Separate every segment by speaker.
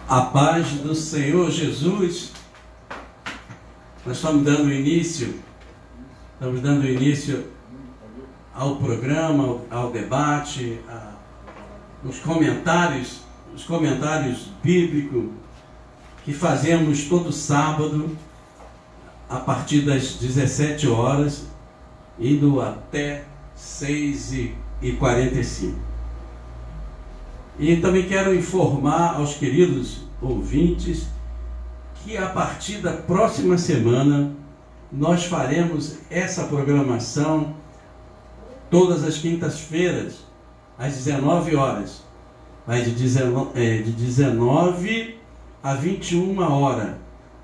Speaker 1: A paz do Senhor Jesus. Nós estamos dando início ao programa, ao debate, os comentários bíblicos que fazemos todo sábado a partir das 17 horas, indo até 6h45. E também quero informar aos queridos ouvintes que a partir da próxima semana nós faremos essa programação todas as quintas-feiras, às 19 horas. Vai de 19 a 21 horas.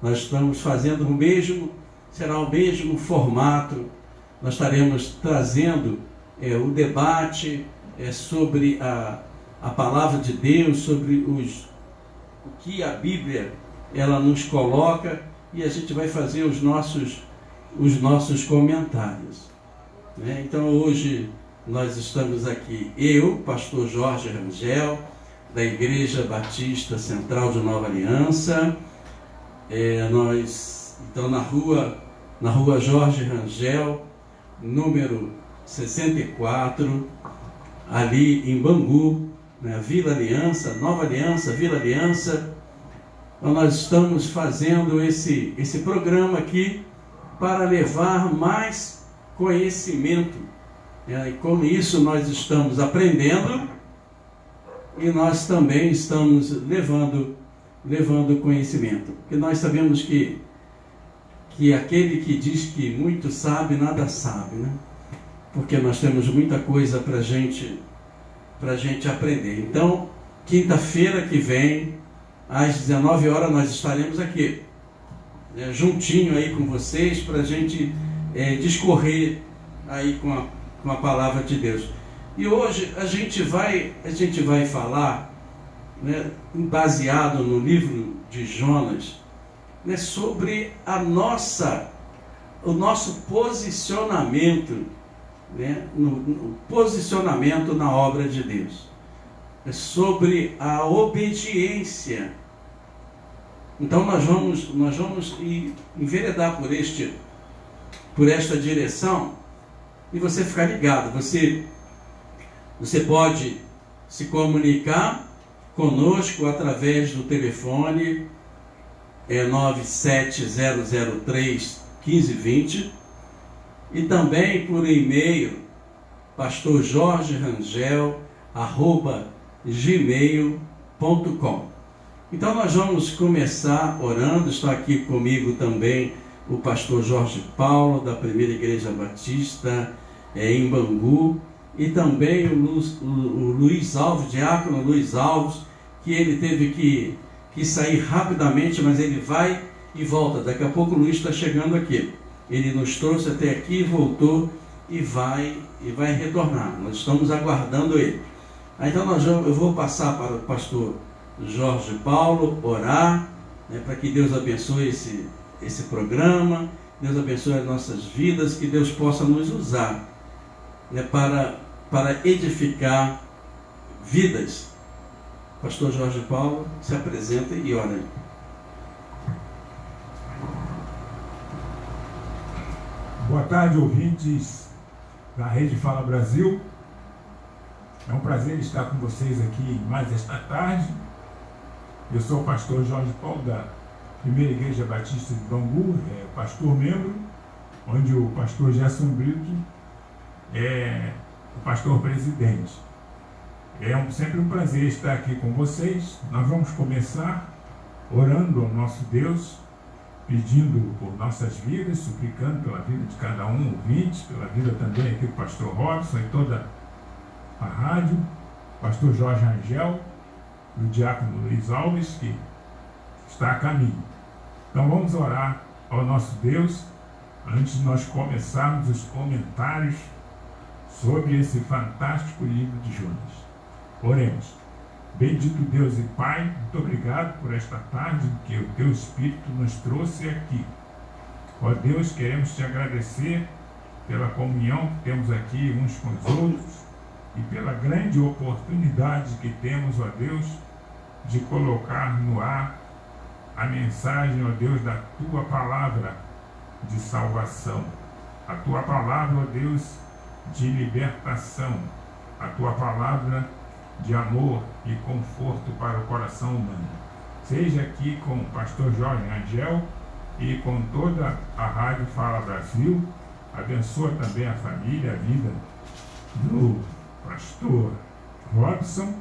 Speaker 1: Nós estamos fazendo será o mesmo formato. Nós estaremos trazendo o debate sobre a palavra de Deus, sobre o que a Bíblia ela nos coloca, e a gente vai fazer os nossos comentários. Então hoje nós estamos aqui, eu, pastor Jorge Rangel, da Igreja Batista Central de Nova Aliança. Nós então na rua Jorge Rangel, número 64, ali em Bangu, Vila Aliança, Nova Aliança, Vila Aliança. Então, nós estamos fazendo esse programa aqui para levar mais conhecimento. E com isso nós estamos aprendendo e nós também estamos levando conhecimento. Porque nós sabemos que aquele que diz que muito sabe, nada sabe, né? Porque nós temos muita coisa para a gente aprender. Então, quinta-feira que vem, às 19 horas, nós estaremos aqui, juntinho aí com vocês, para a gente discorrer aí com a palavra de Deus. E hoje a gente vai falar, baseado no livro de Jonas, sobre o nosso posicionamento, no posicionamento na obra de Deus, sobre a obediência. Então nós vamos enveredar por esta direção, e você ficar ligado. Você pode se comunicar conosco através do telefone 97003-1520, e também por e-mail pastorjorgerangel@gmail.com. Então nós vamos começar orando. Está aqui comigo também o pastor Jorge Paulo, da Primeira Igreja Batista em Bangu, e também o Luiz Alves, diácono Luiz Alves, que ele teve que sair rapidamente, mas ele vai e volta. Daqui a pouco o Luiz está chegando aqui. Ele nos trouxe até aqui, voltou e vai retornar. Nós estamos aguardando ele. Então eu vou passar para o pastor Jorge Paulo orar, para que Deus abençoe esse programa, Deus abençoe as nossas vidas, que Deus possa nos usar para edificar vidas. Pastor Jorge Paulo, se apresenta e ora aí.
Speaker 2: Boa tarde, ouvintes da Rede Fala Brasil. É um prazer estar com vocês aqui mais esta tarde. Eu sou o pastor Jorge Paulo, da Primeira Igreja Batista de Bangu, pastor membro, onde o pastor Gerson Brito é o pastor presidente. É sempre um prazer estar aqui com vocês. Nós vamos começar orando ao nosso Deus, pedindo por nossas vidas, suplicando pela vida de cada um ouvinte, pela vida também aqui do pastor Robson e toda a rádio, pastor Jorge Rangel, do diácono Luiz Alves, que está a caminho. Então vamos orar ao nosso Deus, antes de nós começarmos os comentários sobre esse fantástico livro de Jonas. Oremos. Bendito Deus e Pai, muito obrigado por esta tarde que o Teu Espírito nos trouxe aqui. Ó Deus, queremos Te agradecer pela comunhão que temos aqui uns com os outros e pela grande oportunidade que temos, ó Deus, de colocar no ar a mensagem, ó Deus, da Tua palavra de salvação, a Tua palavra, ó Deus, de libertação, a Tua palavra de amor e conforto para o coração humano. Seja aqui com o pastor Jorge Rangel e com toda a Rádio Fala Brasil. Abençoa também a família, a vida do pastor Robson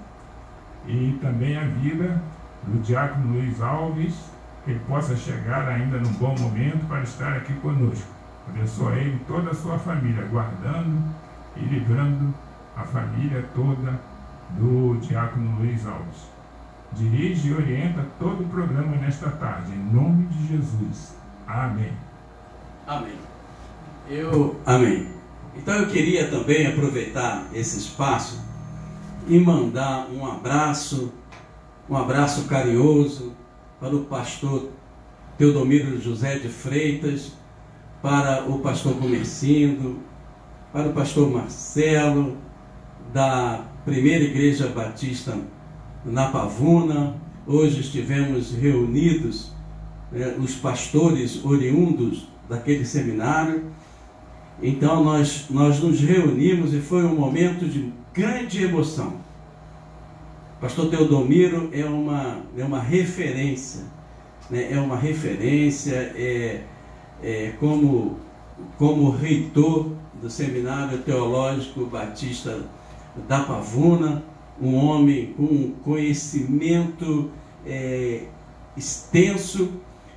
Speaker 2: e também a vida do diácono Luiz Alves, que ele possa chegar ainda num bom momento para estar aqui conosco. Abençoa ele e toda a sua família, guardando e livrando a família toda do diácono Luiz Alves. Dirige e orienta todo o programa nesta tarde, em nome de Jesus. Amém.
Speaker 1: Amém. Amém. Então eu queria também aproveitar esse espaço e mandar um abraço carinhoso para o pastor Teodomiro José de Freitas, para o pastor Comercindo, para o pastor Marcelo, da Primeira Igreja Batista na Pavuna. Hoje estivemos reunidos, os pastores oriundos daquele seminário. Então nós nos reunimos e foi um momento de grande emoção. Pastor Teodomiro é uma referência, né? É uma referência, como reitor do Seminário Teológico Batista da Pavuna, um homem com um conhecimento extenso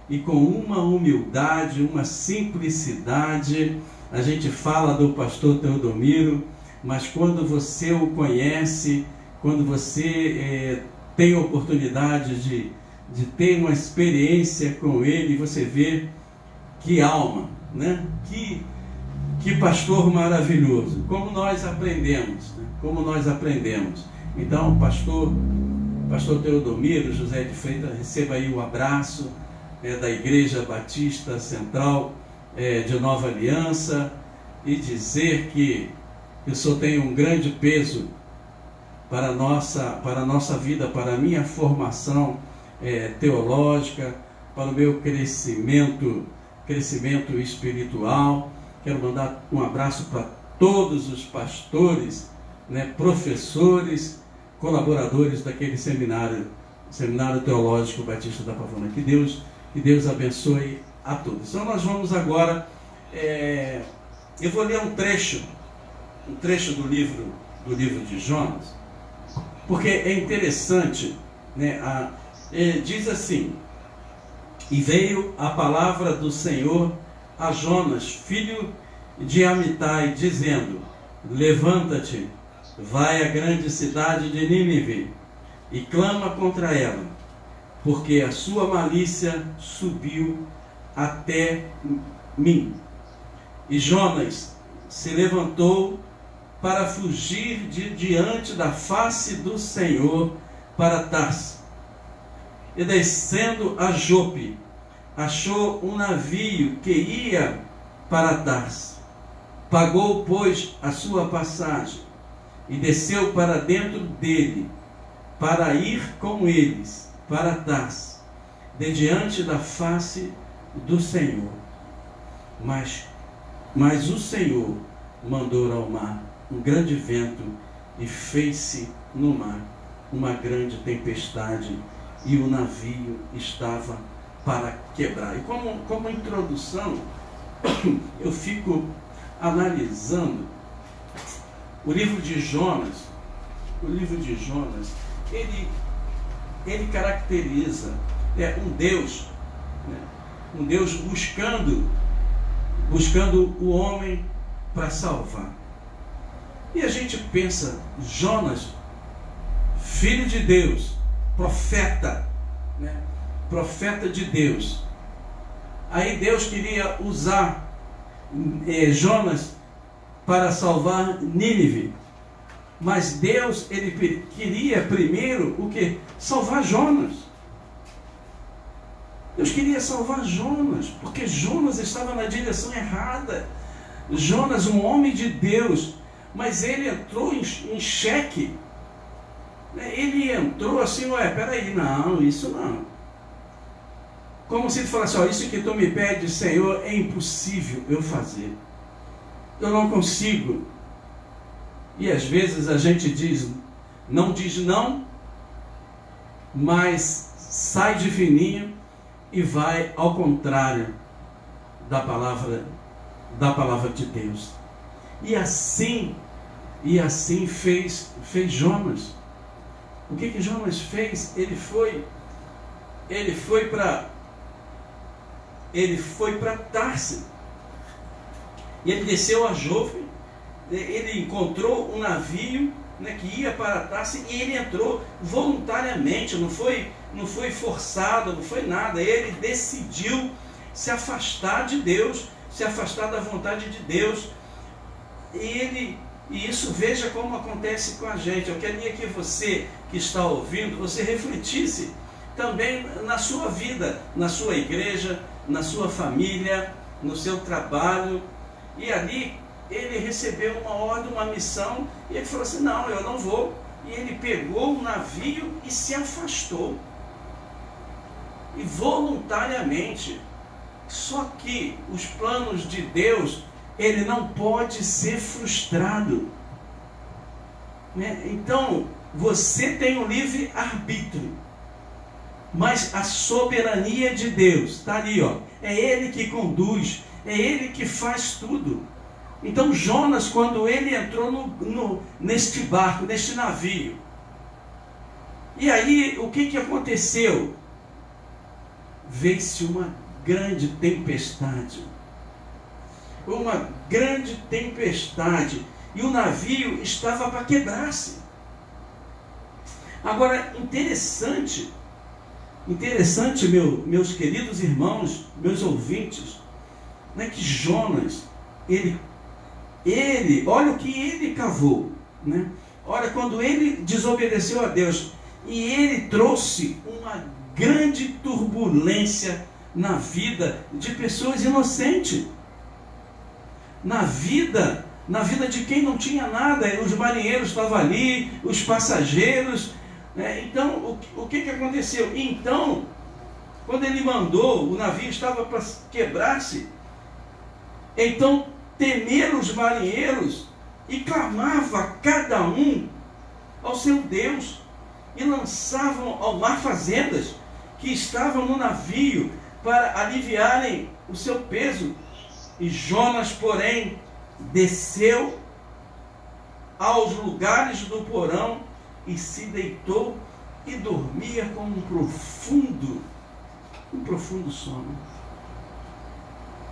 Speaker 1: e com uma humildade, uma simplicidade. A gente fala do pastor Teodomiro, mas quando você o conhece, quando você tem a oportunidade de ter uma experiência com ele, você vê que alma, né? Que pastor maravilhoso, como nós aprendemos, né? Como nós aprendemos. Então, pastor Teodomiro José de Freitas, receba aí o abraço da Igreja Batista Central de Nova Aliança, e dizer que o Senhor tem um grande peso para a nossa vida, para a minha formação teológica, para o meu crescimento espiritual. Quero mandar um abraço para todos os pastores, né, professores, colaboradores daquele Seminário Teológico Batista da Pavuna. Que Deus abençoe a todos. Então nós vamos agora, eu vou ler um trecho do livro de Jonas, porque é interessante, né? Diz assim: e veio a palavra do Senhor a Jonas, filho de Amitai, dizendo: levanta-te, vai à grande cidade de Nínive e clama contra ela, porque a sua malícia subiu até mim. E Jonas se levantou para fugir de diante da face do Senhor para Tarsis. E descendo a Jope, achou um navio que ia para Tarsis. Pagou, pois, a sua passagem e desceu para dentro dele, para ir com eles para Tarsis, de diante da face do Senhor. Mas o Senhor mandou ao mar um grande vento e fez-se no mar uma grande tempestade, e o navio estava para quebrar. E como introdução, eu fico analisando o livro de Jonas. O livro de Jonas, ele caracteriza um Deus, né? Um Deus buscando o homem para salvar. E a gente pensa, Jonas, filho de Deus, profeta, né? Profeta de Deus. Aí Deus queria usar Jonas para salvar Nínive. Mas Deus, ele queria primeiro o quê? Salvar Jonas. Deus queria salvar Jonas, porque Jonas estava na direção errada. Jonas, um homem de Deus, mas ele entrou em xeque. Ele entrou assim, peraí, não, isso não. Como se ele falasse, isso que tu me pede, Senhor, é impossível eu fazer. Eu não consigo. E às vezes a gente diz não, mas sai de fininho e vai ao contrário da palavra de Deus. E assim fez Jonas. O que Jonas fez? Ele foi para Tarsis. E ele desceu a Jope. Ele encontrou um navio, que ia para Tarsis, e ele entrou voluntariamente. Não foi forçado, não foi nada. Ele decidiu se afastar de Deus, se afastar da vontade de Deus. E isso, veja como acontece com a gente. Eu queria que você que está ouvindo, você refletisse também na sua vida, na sua igreja, na sua família, no seu trabalho. E ali ele recebeu uma ordem, uma missão, e ele falou assim, não, eu não vou. E ele pegou o navio e se afastou. E voluntariamente. Só que os planos de Deus, ele não pode ser frustrado. Então, você tem um livre arbítrio, mas a soberania de Deus está ali, é Ele que conduz, é Ele que faz tudo. Então Jonas, quando ele entrou neste barco, neste navio, e aí o que aconteceu? Veio-se uma grande tempestade. Uma grande tempestade. E o navio estava para quebrar-se. Agora, interessante, meus queridos irmãos, meus ouvintes, que Jonas, ele, olha o que ele cavou, Olha, quando ele desobedeceu a Deus, e ele trouxe uma grande turbulência na vida de pessoas inocentes, na vida de quem não tinha nada. Os marinheiros estavam ali, os passageiros, Então, o que aconteceu? Então, quando ele mandou, o navio estava para quebrar-se. Então, temeram os marinheiros e clamava cada um ao seu Deus, e lançavam ao mar fazendas que estavam no navio para aliviarem o seu peso. E Jonas, porém, desceu aos lugares do porão e se deitou e dormia com um profundo sono.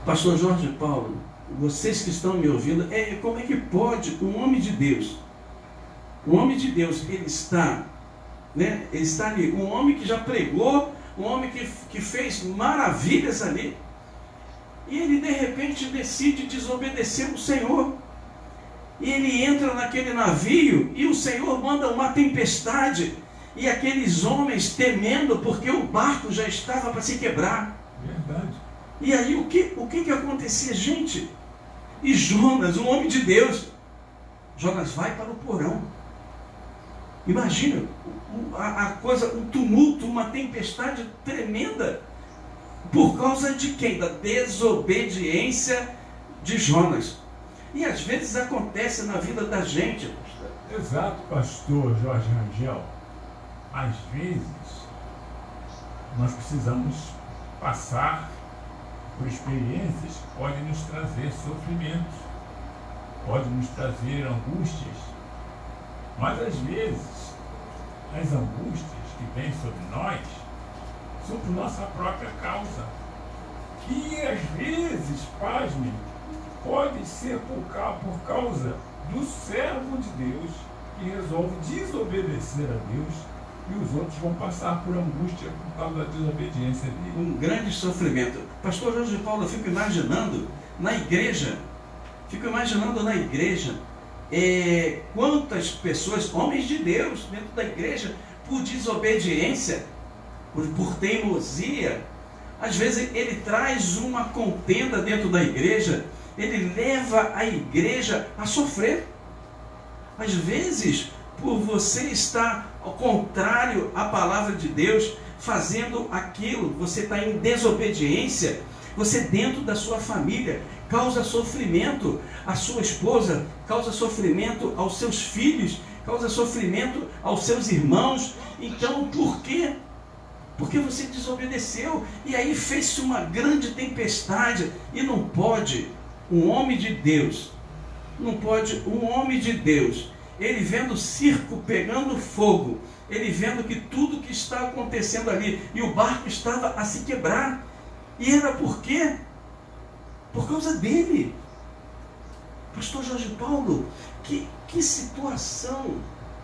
Speaker 1: Pastor Jorge Paulo, vocês que estão me ouvindo, como é que pode um homem de Deus, ele está ali, um homem que já pregou, um homem que fez maravilhas ali, e ele de repente decide desobedecer o Senhor, e ele entra naquele navio, e o Senhor manda uma tempestade, e aqueles homens temendo, porque o barco já estava para se quebrar.
Speaker 2: Verdade.
Speaker 1: E aí o que acontecia, gente? E Jonas, um homem de Deus, Jonas vai para o porão. Imagina a coisa, um tumulto, uma tempestade tremenda. Por causa de quem? Da desobediência de Jonas. E às vezes acontece na vida da gente, pastor.
Speaker 2: Exato, pastor Jorge Rangel. Às vezes, nós precisamos passar por experiências que podem nos trazer sofrimentos, podem nos trazer angústias. Mas às vezes, as angústias que vêm sobre nós são por nossa própria causa. E às vezes, pasmem, pode ser por causa do servo de Deus que resolve desobedecer a Deus, e os outros vão passar por angústia por causa da desobediência dele.
Speaker 1: Um grande sofrimento. Pastor Jorge Paulo, eu fico imaginando na igreja, quantas pessoas, homens de Deus, dentro da igreja, por desobediência, por teimosia, às vezes ele traz uma contenda dentro da igreja, ele leva a igreja a sofrer. Às vezes, por você estar ao contrário à palavra de Deus, fazendo aquilo, você está em desobediência, você dentro da sua família causa sofrimento à sua esposa, causa sofrimento aos seus filhos, causa sofrimento aos seus irmãos. Então, por quê? Porque você desobedeceu, e aí fez-se uma grande tempestade, e não pode um homem de Deus, ele vendo o circo pegando fogo, ele vendo que tudo que está acontecendo ali, e o barco estava a se quebrar, e era por quê? Por causa dele. Pastor Jorge Paulo, que situação,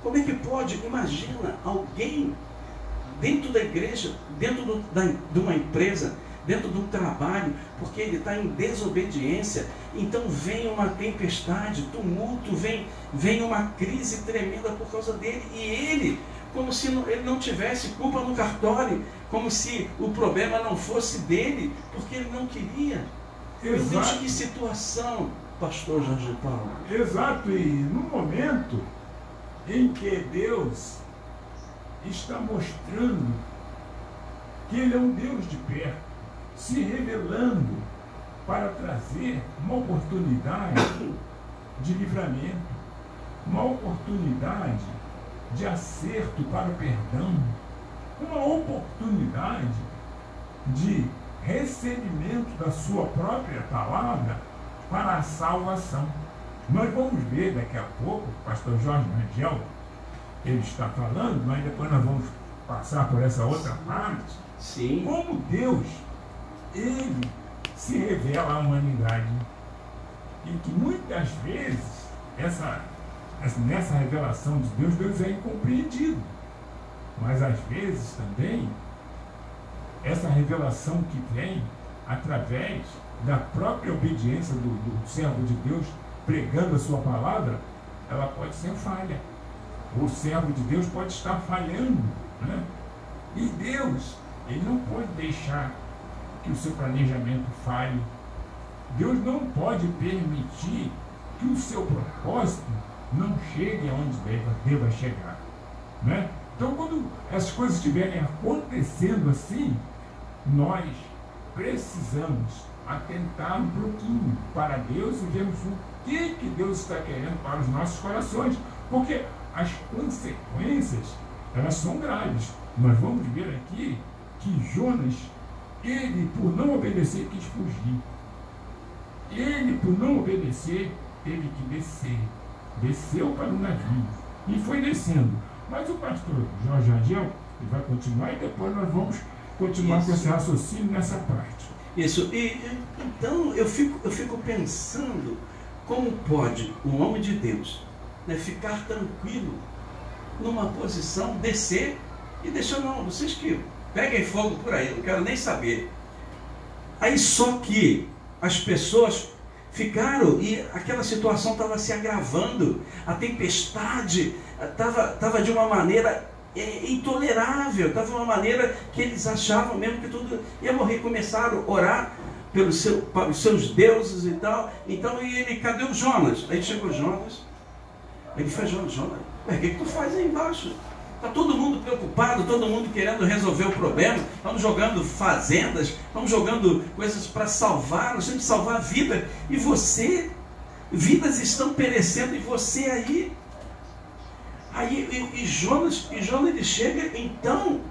Speaker 1: como é que pode? Imagina alguém dentro da igreja, dentro de uma empresa, dentro de um trabalho, porque ele está em desobediência, então vem uma tempestade, tumulto, vem uma crise tremenda por causa dele, e ele, como se ele não tivesse culpa no cartório, como se o problema não fosse dele, porque ele não queria. Meu Deus, que situação, pastor Jorge Paulo.
Speaker 2: Exato, e no momento em que Deus está mostrando que Ele é um Deus de perto, se revelando para trazer uma oportunidade de livramento, uma oportunidade de acerto para o perdão, uma oportunidade de recebimento da sua própria palavra para a salvação. Nós vamos ver daqui a pouco, o pastor Jorge Rangel, ele está falando, mas depois nós vamos passar por essa outra parte.
Speaker 1: Sim.
Speaker 2: Como Deus, ele se revela à humanidade. E que muitas vezes, nessa revelação de Deus, Deus é incompreendido. Mas às vezes também, essa revelação que vem através da própria obediência do servo de Deus, pregando a sua palavra, ela pode ser falha. O servo de Deus pode estar falhando, né? E Deus, ele não pode deixar que o seu planejamento falhe. Deus não pode permitir que o seu propósito não chegue aonde deva chegar, né? Então, quando as coisas estiverem acontecendo assim, nós precisamos atentar um pouquinho para Deus e vermos o que Deus está querendo para os nossos corações, porque as consequências, elas são graves. Nós vamos ver aqui que Jonas, ele por não obedecer quis fugir. Ele por não obedecer teve que descer. Desceu para o navio e foi descendo. Mas o pastor Jorge Rangel, ele vai continuar e depois nós vamos continuar com esse raciocínio nessa parte.
Speaker 1: Isso, e então eu fico pensando como pode um homem de Deus, né, ficar tranquilo numa posição, descer e deixar, não, vocês que peguem fogo por aí, não quero nem saber. Aí só que as pessoas ficaram e aquela situação estava se agravando, a tempestade estava de uma maneira intolerável, estava de uma maneira que eles achavam mesmo que tudo ia morrer. Começaram a orar para os seus deuses e tal. Então, e ele, cadê o Jonas? Aí chegou Jonas, ele fez, Jonas, o que tu faz aí embaixo? Está todo mundo preocupado, todo mundo querendo resolver o problema, estamos jogando fazendas, estamos jogando coisas para salvar, nós temos que salvar a vida, e você, vidas estão perecendo, e você aí Jonas ele chega, então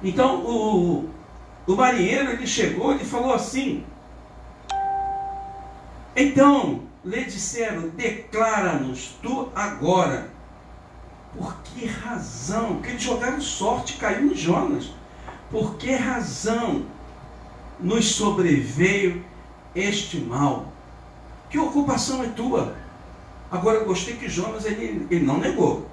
Speaker 1: o marinheiro, ele chegou, ele falou assim, então lhe disseram, declara-nos tu agora, por que razão, porque eles jogaram sorte, caiu no Jonas, por que razão nos sobreveio este mal? Que ocupação é tua? Agora eu gostei que Jonas, ele não negou.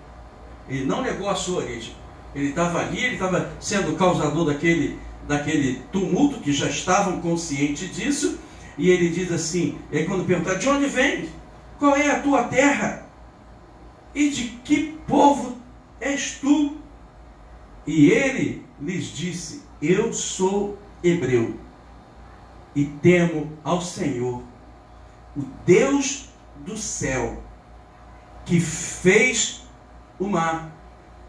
Speaker 1: Ele não negou a sua origem. Ele estava ali, ele estava sendo causador daquele tumulto, que já estavam conscientes disso, e ele diz assim, e aí quando perguntaram, de onde vem? Qual é a tua terra? E de que povo és tu? E ele lhes disse, eu sou hebreu, e temo ao Senhor, o Deus do céu, que fez o mar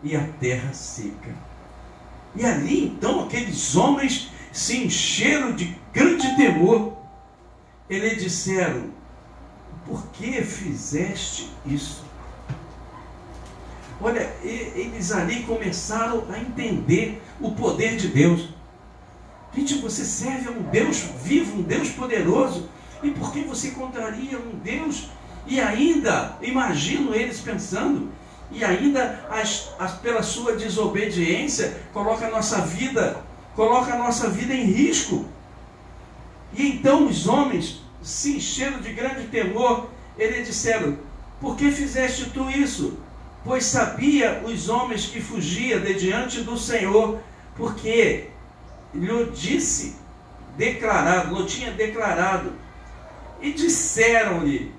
Speaker 1: e a terra seca. E ali então aqueles homens se encheram de grande temor. Eles disseram: por que fizeste isso? Olha, eles ali começaram a entender o poder de Deus. Gente, você serve a um Deus vivo, um Deus poderoso, e por que você contraria um Deus? E ainda, imagino eles pensando, e ainda pela sua desobediência, coloca a nossa vida em risco. E então os homens se encheram de grande temor. Eles disseram: por que fizeste tu isso? Pois sabia os homens que fugia de diante do Senhor, porque lhe tinha declarado. E disseram-lhe: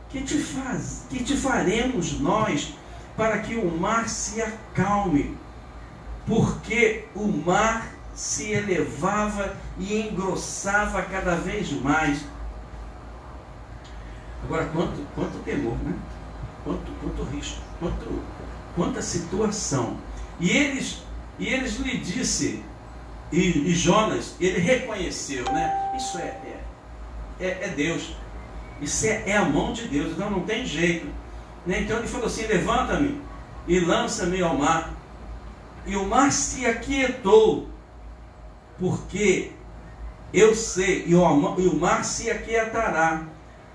Speaker 1: que te faremos nós para que o mar se acalme? Porque o mar se elevava e engrossava cada vez mais. Agora, quanto temor, né? Quanto risco, quanta situação. E eles lhe disse, e Jonas, ele reconheceu, né? Isso é Deus. Isso é a mão de Deus, então não tem jeito. Né? Então ele falou assim: levanta-me e lança-me ao mar. E o mar se aquietou, porque eu sei, e o mar se aquietará,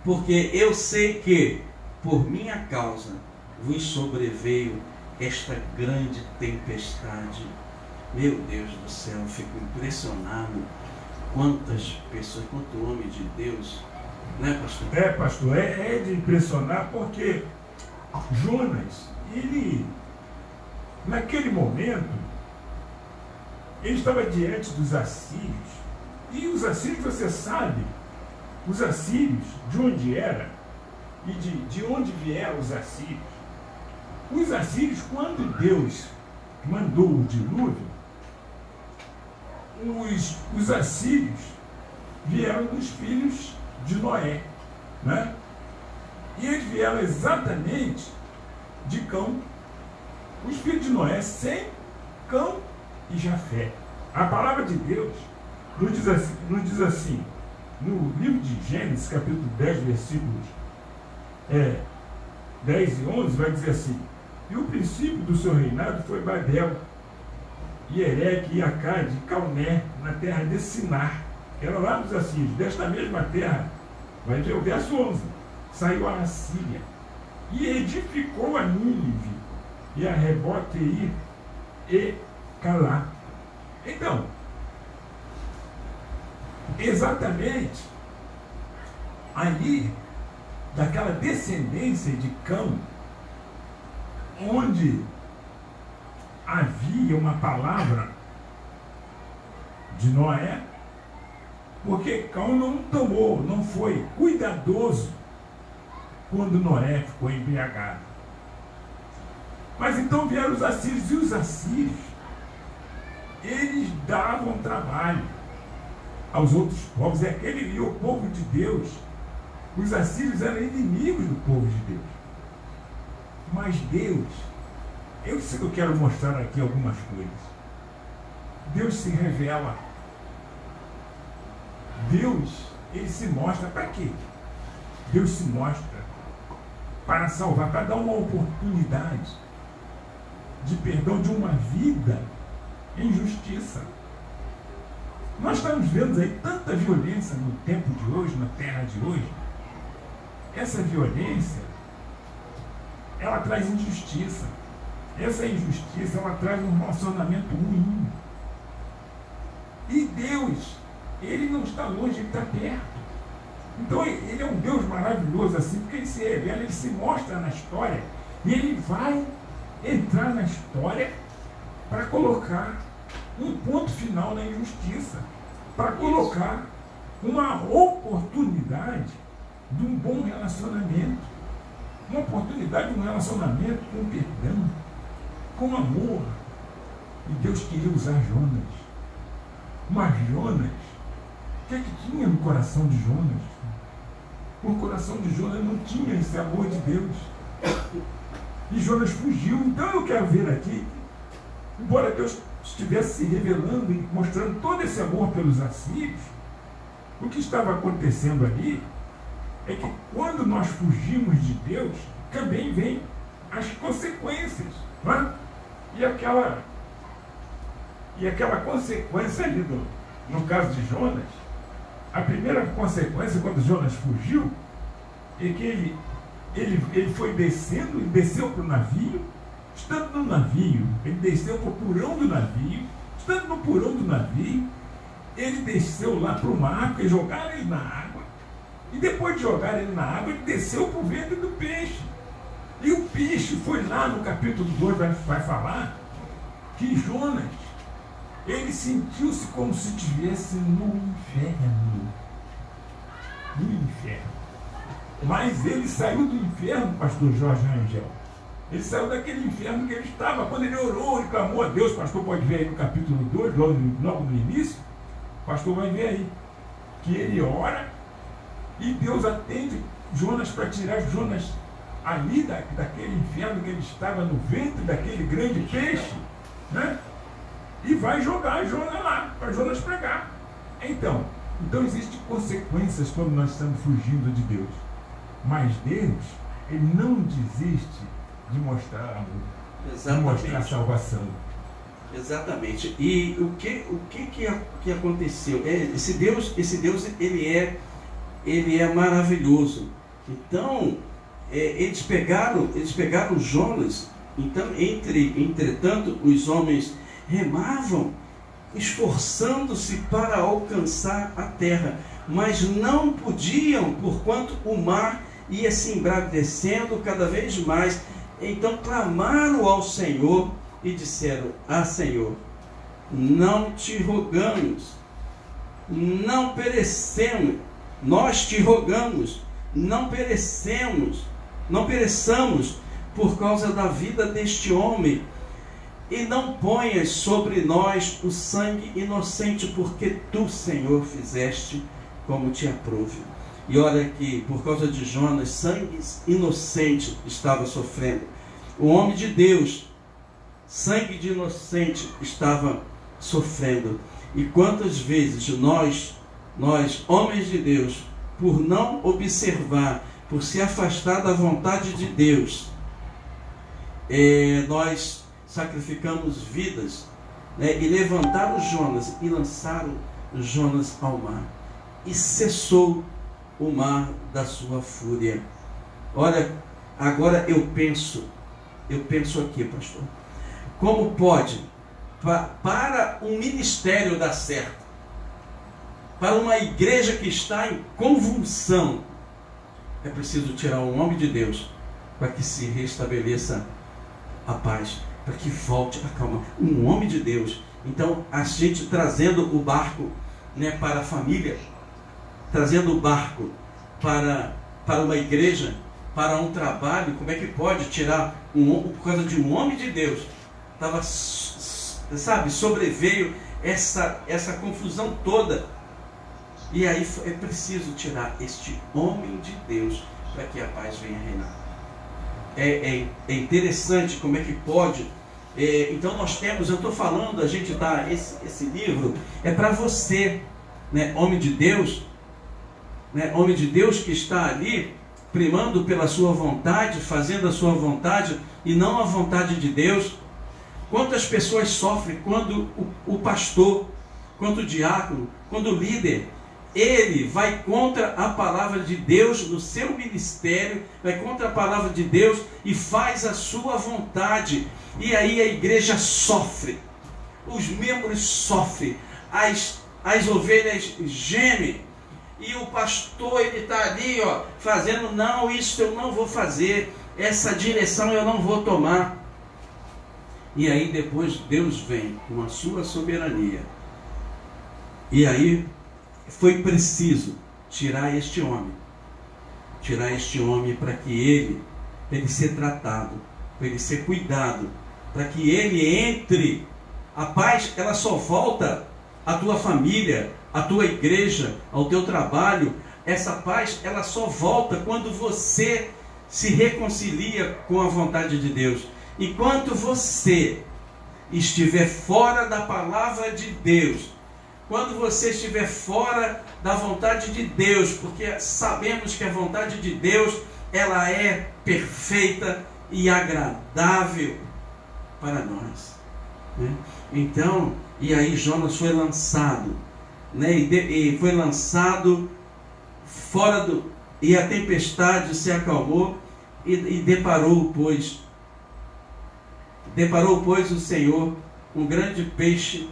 Speaker 1: porque eu sei que, por minha causa, vos sobreveio esta grande tempestade. Meu Deus do céu, eu fico impressionado. Quantas pessoas, quanto homem de Deus, né, pastor?
Speaker 2: Pastor, é de impressionar, porque Jonas, ele, naquele momento, ele estava diante dos assírios. E os assírios, você sabe, os assírios, de onde era, e de onde vieram os assírios. Os assírios, quando Deus mandou o dilúvio, os assírios vieram dos filhos de Noé, né? E eles vieram exatamente de Cão. Os filhos de Noé, Sem, Cão e Jafé. A palavra de Deus nos diz assim, no livro de Gênesis, capítulo 10, versículos 10 e 11, vai dizer assim: e o princípio do seu reinado foi Babel, e Ereque, e Acade, e Calné, na terra de Sinar. Era lá dos assírios. Desta mesma terra, vai ver o verso 11, saiu a Assíria, e edificou a Nínive, e a Rebote e Calá. Então, exatamente ali, daquela descendência de Cão, onde havia uma palavra de Noé, porque Cão não foi cuidadoso quando Noé ficou embriagado. Mas então vieram os assírios, e os assírios, eles davam trabalho aos outros povos, e o povo de Deus, os assírios eram inimigos do povo de Deus. Mas Deus, eu quero mostrar aqui algumas coisas. Deus se revela. Deus, ele se mostra para quê? Deus se mostra para salvar, para dar uma oportunidade de perdão de uma vida em justiça. Nós estamos vendo aí tanta violência no tempo de hoje, na terra de hoje. Essa violência, ela traz injustiça. Essa injustiça, ela traz um relacionamento ruim. E Deus, ele não está longe, ele está perto. Então ele é um Deus maravilhoso assim, porque ele se revela, ele se mostra na história, e ele vai entrar na história para colocar um ponto final na injustiça, para colocar uma oportunidade de um bom relacionamento, uma oportunidade de um relacionamento com perdão, com amor. E Deus queria usar Jonas. Mas Jonas, o que é que tinha no coração de Jonas? O coração de Jonas não tinha esse amor de Deus. E Jonas fugiu. Então eu quero ver aqui, embora Deus estivesse se revelando e mostrando todo esse amor pelos assírios, o que estava acontecendo ali é que quando nós fugimos de Deus, também vem as consequências. Não é? E aquela consequência ali, no caso de Jonas, a primeira consequência quando Jonas fugiu é que ele foi descendo, ele desceu para o navio. Estando no navio, ele desceu para o porão do navio. Estando no porão do navio, ele desceu lá para o mar, porque jogaram ele na água. E depois de jogar ele na água, ele desceu para o ventre do peixe. E o peixe foi lá no capítulo 2, vai falar que Jonas, ele sentiu-se como se estivesse no inferno. No inferno. Mas ele saiu do inferno, pastor Jorge Rangel. Ele saiu daquele inferno que ele estava. Quando ele orou, ele clamou a Deus. O pastor pode ver aí no capítulo 2, logo no início. O pastor vai ver aí que ele ora e Deus atende Jonas para tirar Jonas ali daquele inferno que ele estava, no ventre daquele grande peixe, né? E vai jogar Jonas lá, para Jonas pregar. Então existem consequências quando nós estamos fugindo de Deus. Mas Deus, ele não desiste de mostrar amor, de mostrar salvação.
Speaker 1: Exatamente. E o que aconteceu? Esse Deus ele é maravilhoso. Então, eles pegaram Jonas. Então, entretanto, os homens remavam, esforçando-se para alcançar a terra, mas não podiam, porquanto o mar ia se embravecendo cada vez mais. Então clamaram ao Senhor e disseram: Senhor, não te rogamos, não perecemos, nós te rogamos, não pereçamos por causa da vida deste homem, e não ponhas sobre nós o sangue inocente, porque tu, Senhor, fizeste como te aprouve. E olha que por causa de Jonas, sangue inocente estava sofrendo. O homem de Deus, sangue de inocente, estava sofrendo. E quantas vezes nós, homens de Deus, por não observar, por se afastar da vontade de Deus, nós sacrificamos vidas, né, e levantaram Jonas e lançaram Jonas ao mar. E cessou o mar da sua fúria. Olha, agora eu penso aqui, pastor, como pode, para um ministério dar certo, para uma igreja que está em convulsão, é preciso tirar um homem de Deus para que se restabeleça a paz, para que volte a calma. Um homem de Deus. Então, a gente trazendo o barco, né, para a família, trazendo o barco para uma igreja, para um trabalho, como é que pode tirar por causa de um homem de Deus? Sobreveio essa confusão toda. E aí é preciso tirar este homem de Deus para que a paz venha reinar. É interessante como é que pode. Então nós temos, eu estou falando, a gente dá esse livro, é para você, né, homem de Deus, né, homem de Deus que está ali, primando pela sua vontade, fazendo a sua vontade e não a vontade de Deus. Quantas pessoas sofrem quando o pastor, quando o diácono, quando o líder, ele vai contra a palavra de Deus no seu ministério, vai contra a palavra de Deus e faz a sua vontade. E aí a igreja sofre, os membros sofrem, as ovelhas gemem. E o pastor, ele está ali, fazendo: não, isso eu não vou fazer, essa direção eu não vou tomar. E aí depois Deus vem com a sua soberania. E aí foi preciso tirar este homem para que ele ser tratado, para ele ser cuidado, para que ele entre. A paz, ela só volta à tua família, à tua igreja, ao teu trabalho. Essa paz, ela só volta quando você se reconcilia com a vontade de Deus. Enquanto você estiver fora da palavra de Deus, quando você estiver fora da vontade de Deus, porque sabemos que a vontade de Deus, ela é perfeita e agradável para nós, né? Então, e aí Jonas foi lançado, né? E foi lançado fora do... E a tempestade se acalmou e deparou, pois, o Senhor um grande peixe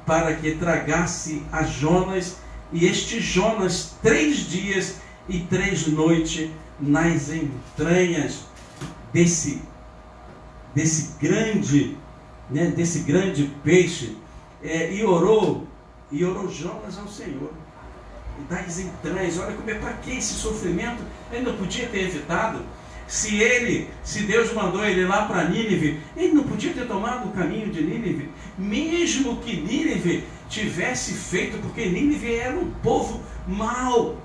Speaker 1: para que tragasse a Jonas, e este Jonas 3 dias e 3 noites nas entranhas desse grande, né, desse grande peixe, e orou Jonas ao Senhor, das entranhas. Olha como é, para que esse sofrimento? Ele não podia ter evitado. Se Deus mandou ele lá para Nínive, ele não podia ter tomado o caminho de Nínive, mesmo que Nínive tivesse feito, porque Nínive era um povo mau.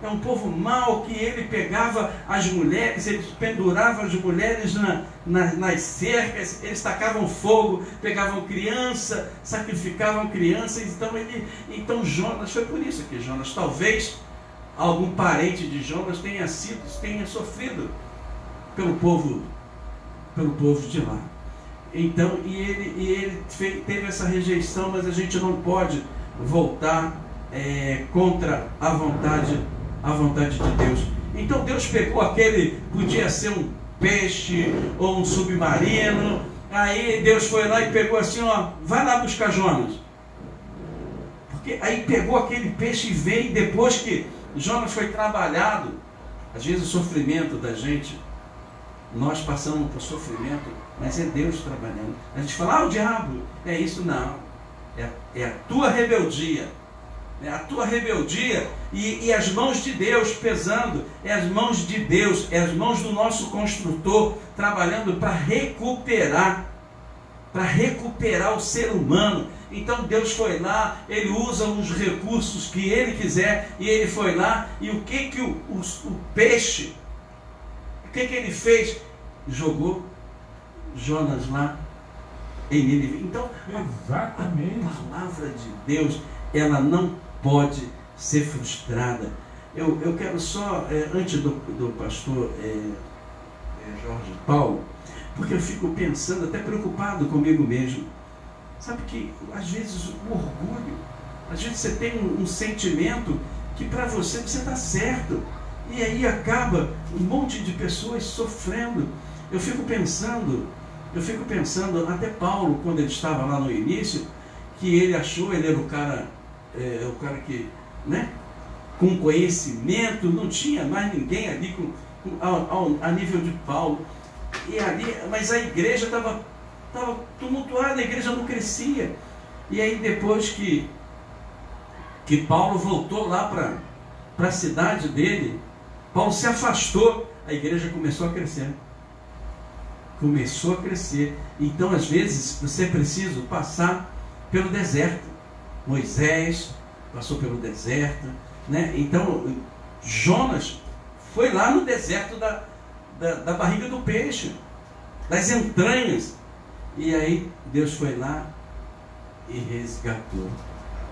Speaker 1: É um povo mau, que ele pegava as mulheres, ele pendurava as mulheres nas cercas, eles tacavam fogo, pegavam criança, sacrificavam crianças. Então Jonas, foi por isso que Jonas, talvez algum parente de Jonas tenha sofrido pelo povo de lá. Então, e ele teve essa rejeição, mas a gente não pode voltar contra a vontade de Deus. Então Deus pegou aquele, podia ser um peixe ou um submarino, aí Deus foi lá e pegou assim, ó, vai lá buscar Jonas. Porque aí pegou aquele peixe e veio, depois que Jonas foi trabalhado. Às vezes o sofrimento da gente, nós passamos por sofrimento, mas é Deus trabalhando. A gente fala, o diabo, é isso, não. É a tua rebeldia. É a tua rebeldia e as mãos de Deus pesando. É as mãos de Deus, é as mãos do nosso construtor trabalhando para recuperar o ser humano. Então Deus foi lá, Ele usa os recursos que Ele quiser, e Ele foi lá, e o que o peixe, o que Ele fez? Jogou Jonas lá em Nínive. Então,
Speaker 2: exatamente,
Speaker 1: a palavra de Deus, ela não pode ser frustrada. Eu quero só, antes do pastor Jorge Paulo, porque eu fico pensando, até preocupado comigo mesmo. Sabe que às vezes o orgulho, às vezes você tem um sentimento que para você está certo, e aí acaba um monte de pessoas sofrendo. Eu fico pensando, até Paulo, quando ele estava lá no início, que ele achou, ele era o cara que, né, com conhecimento, não tinha mais ninguém ali a nível de Paulo. E ali, mas a igreja estava tumultuada, a igreja não crescia. E aí depois que Paulo voltou lá para a cidade dele, Paulo se afastou, a igreja começou a crescer. Então às vezes você é preciso passar pelo deserto. Moisés passou pelo deserto, né? Então Jonas foi lá no deserto da barriga do peixe, das entranhas. E aí Deus foi lá e resgatou.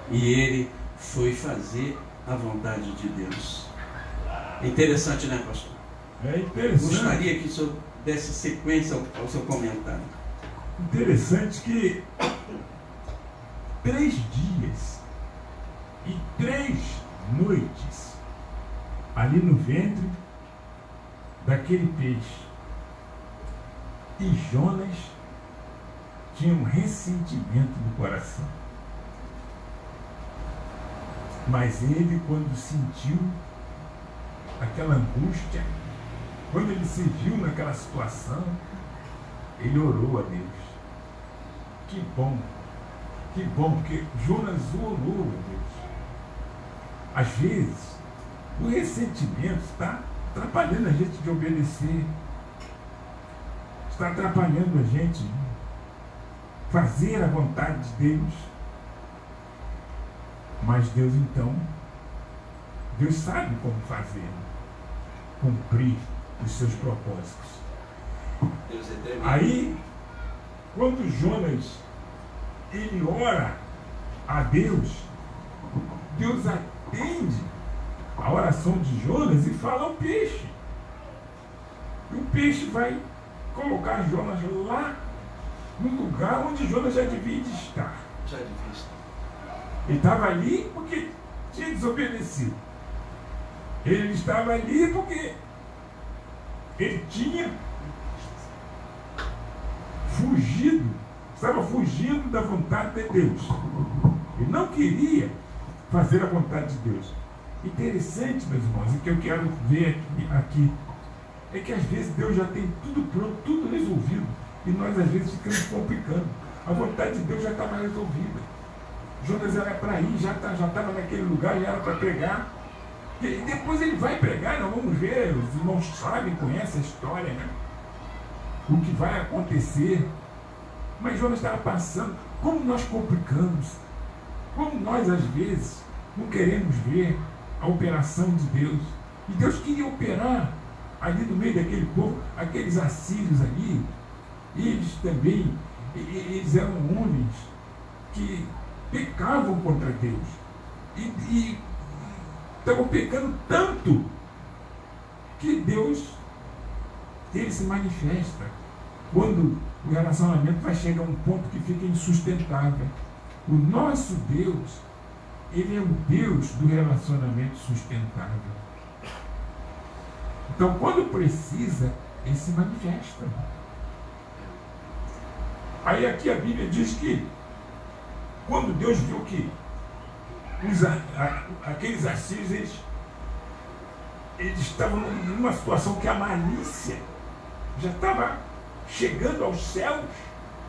Speaker 1: E ele foi fazer a vontade de Deus. Interessante, né, pastor?
Speaker 2: É interessante.
Speaker 1: Gostaria que o senhor desse sequência ao seu comentário.
Speaker 2: Interessante que 3 dias e 3 noites ali no ventre daquele peixe, e Jonas tinha um ressentimento no coração. Mas ele, quando sentiu aquela angústia, quando ele se viu naquela situação, ele orou a Deus. Que bom, porque Jonas orou a Deus. Às vezes, o ressentimento está atrapalhando a gente de obedecer, está atrapalhando a gente fazer a vontade de Deus. Mas Deus, então, Deus sabe como fazer, cumprir dos seus propósitos.
Speaker 1: Deus é tremendo.
Speaker 2: Aí, quando Jonas ele ora a Deus, Deus atende a oração de Jonas e fala ao peixe. E o peixe vai colocar Jonas lá no lugar onde Jonas já devia estar.
Speaker 1: Já devia estar.
Speaker 2: Ele estava ali porque tinha desobedecido. Ele estava ali porque ele tinha fugido, estava fugindo da vontade de Deus. Ele não queria fazer a vontade de Deus. Interessante, meus irmãos, e que eu quero ver aqui é que às vezes Deus já tem tudo pronto, tudo resolvido, e nós às vezes ficamos complicando. A vontade de Deus já estava resolvida. Jonas era para ir, já estava naquele lugar, já era para pregar. E depois ele vai pregar, nós vamos ver, os irmãos sabem, conhecem a história, né? O que vai acontecer. Mas Jonas estava passando. Como nós complicamos, como nós às vezes não queremos ver a operação de Deus. E Deus queria operar ali no meio daquele povo, aqueles assírios ali, eles também, eles eram homens que pecavam contra Deus. E estavam pecando tanto que Deus, ele se manifesta quando o relacionamento vai chegar a um ponto que fica insustentável. O nosso Deus, ele é o Deus do relacionamento sustentável. Então, quando precisa, ele se manifesta. Aí aqui a Bíblia diz que quando Deus viu que aqueles assírios, eles estavam numa situação que a malícia já estava chegando aos céus,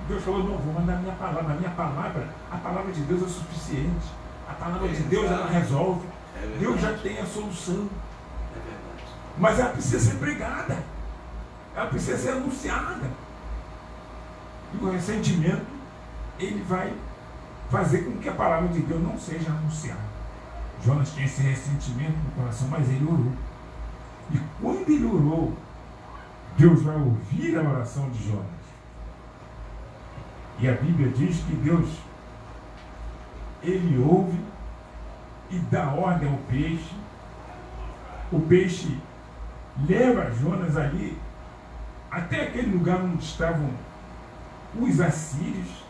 Speaker 2: Deus falou, não, vou mandar a minha palavra, a palavra de Deus é suficiente, a palavra de Deus ela resolve, Deus já tem a solução, mas ela precisa ser pregada, ela precisa ser anunciada, e o ressentimento, ele vai fazer com que a palavra de Deus não seja anunciada. Jonas tinha esse ressentimento no coração, mas ele orou, e quando ele orou, Deus vai ouvir a oração de Jonas. E a Bíblia diz que Deus, ele ouve e dá ordem ao peixe. O peixe leva Jonas ali até aquele lugar onde estavam os assírios.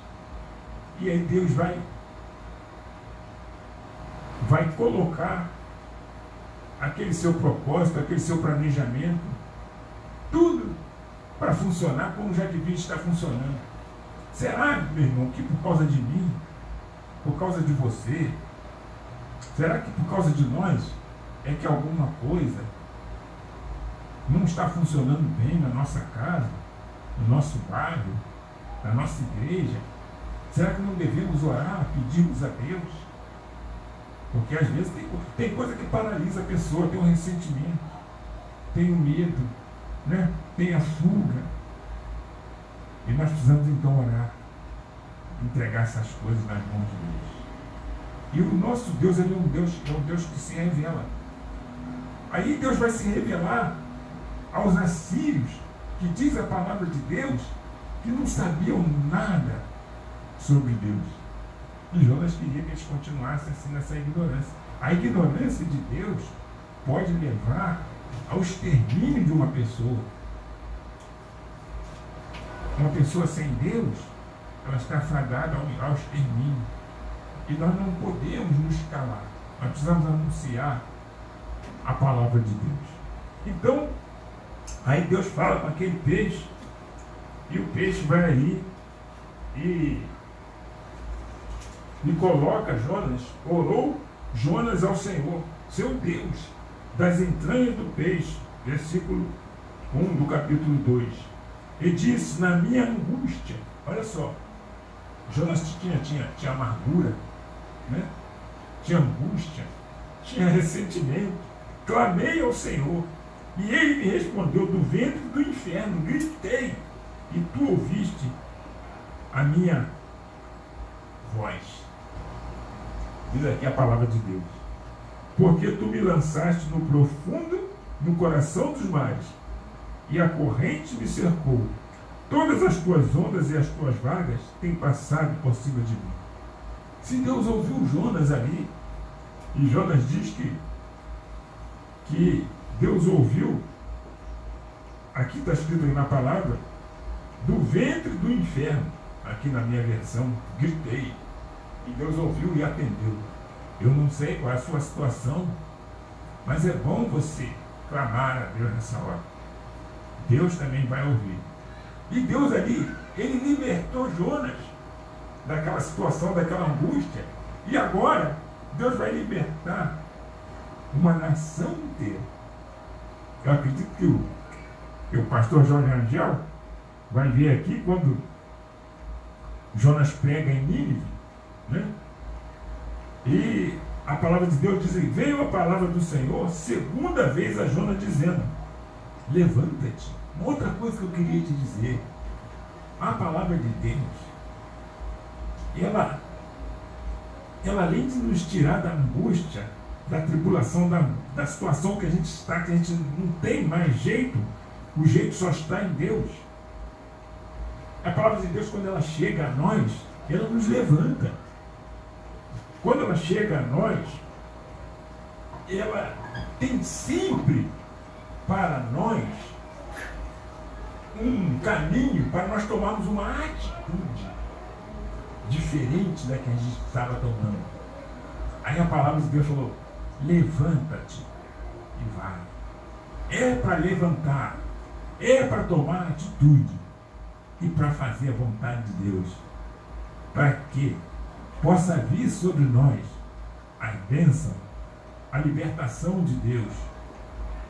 Speaker 2: E aí Deus vai colocar aquele seu propósito, aquele seu planejamento, tudo para funcionar como já devia estar funcionando. Será, meu irmão, que por causa de mim, por causa de você, será que por causa de nós é que alguma coisa não está funcionando bem na nossa casa, no nosso bairro, na nossa igreja? Será que não devemos orar, pedirmos a Deus? Porque às vezes tem coisa que paralisa a pessoa, tem um ressentimento, tem um medo, né? Tem a fuga. E nós precisamos então orar, entregar essas coisas nas mãos de Deus. E o nosso Deus, ele é um Deus que se revela. Aí Deus vai se revelar aos assírios, que diz a palavra de Deus, que não sabiam nada sobre Deus. E Jonas queria que eles continuassem assim nessa ignorância. A ignorância de Deus pode levar ao extermínio de uma pessoa. Uma pessoa sem Deus, ela está fadada ao extermínio. E nós não podemos nos calar. Nós precisamos anunciar a palavra de Deus. Então, aí Deus fala com aquele peixe, e o peixe vai aí e coloca Jonas, orou Jonas ao Senhor, seu Deus, das entranhas do peixe, versículo 1 do capítulo 2. E disse, na minha angústia, olha só, Jonas tinha amargura, né? Tinha angústia, tinha ressentimento, clamei ao Senhor, e ele me respondeu do ventre do inferno, gritei, e tu ouviste a minha voz. Diz aqui a palavra de Deus. Porque tu me lançaste no profundo, no coração dos mares, e a corrente me cercou. Todas as tuas ondas e as tuas vagas têm passado por cima de mim. Se Deus ouviu Jonas ali, e Jonas diz que Deus ouviu, aqui está escrito aí na palavra, do ventre do inferno, aqui na minha versão, gritei, e Deus ouviu e atendeu. Eu não sei qual é a sua situação, mas é bom você clamar a Deus nessa hora. Deus também vai ouvir. E Deus ali, ele libertou Jonas daquela situação, daquela angústia. E agora, Deus vai libertar uma nação inteira. Eu acredito que o pastor Jorge Angel vai ver aqui quando Jonas prega em Nínive, né? E a palavra de Deus diz: veio a palavra do Senhor segunda vez a Jonas dizendo: levanta-te. Uma outra coisa que eu queria te dizer, a palavra de Deus, ela além de nos tirar da angústia, da tribulação, da situação que a gente está, que a gente não tem mais jeito, o jeito só está em Deus. A palavra de Deus, quando ela chega a nós, ela nos levanta. Quando ela chega a nós, ela tem sempre para nós um caminho para nós tomarmos uma atitude diferente da que a gente estava tomando. Aí a palavra de Deus falou: levanta-te e vai. É para levantar, é para tomar atitude e para fazer a vontade de Deus, para que possa vir sobre nós a bênção, a libertação de Deus,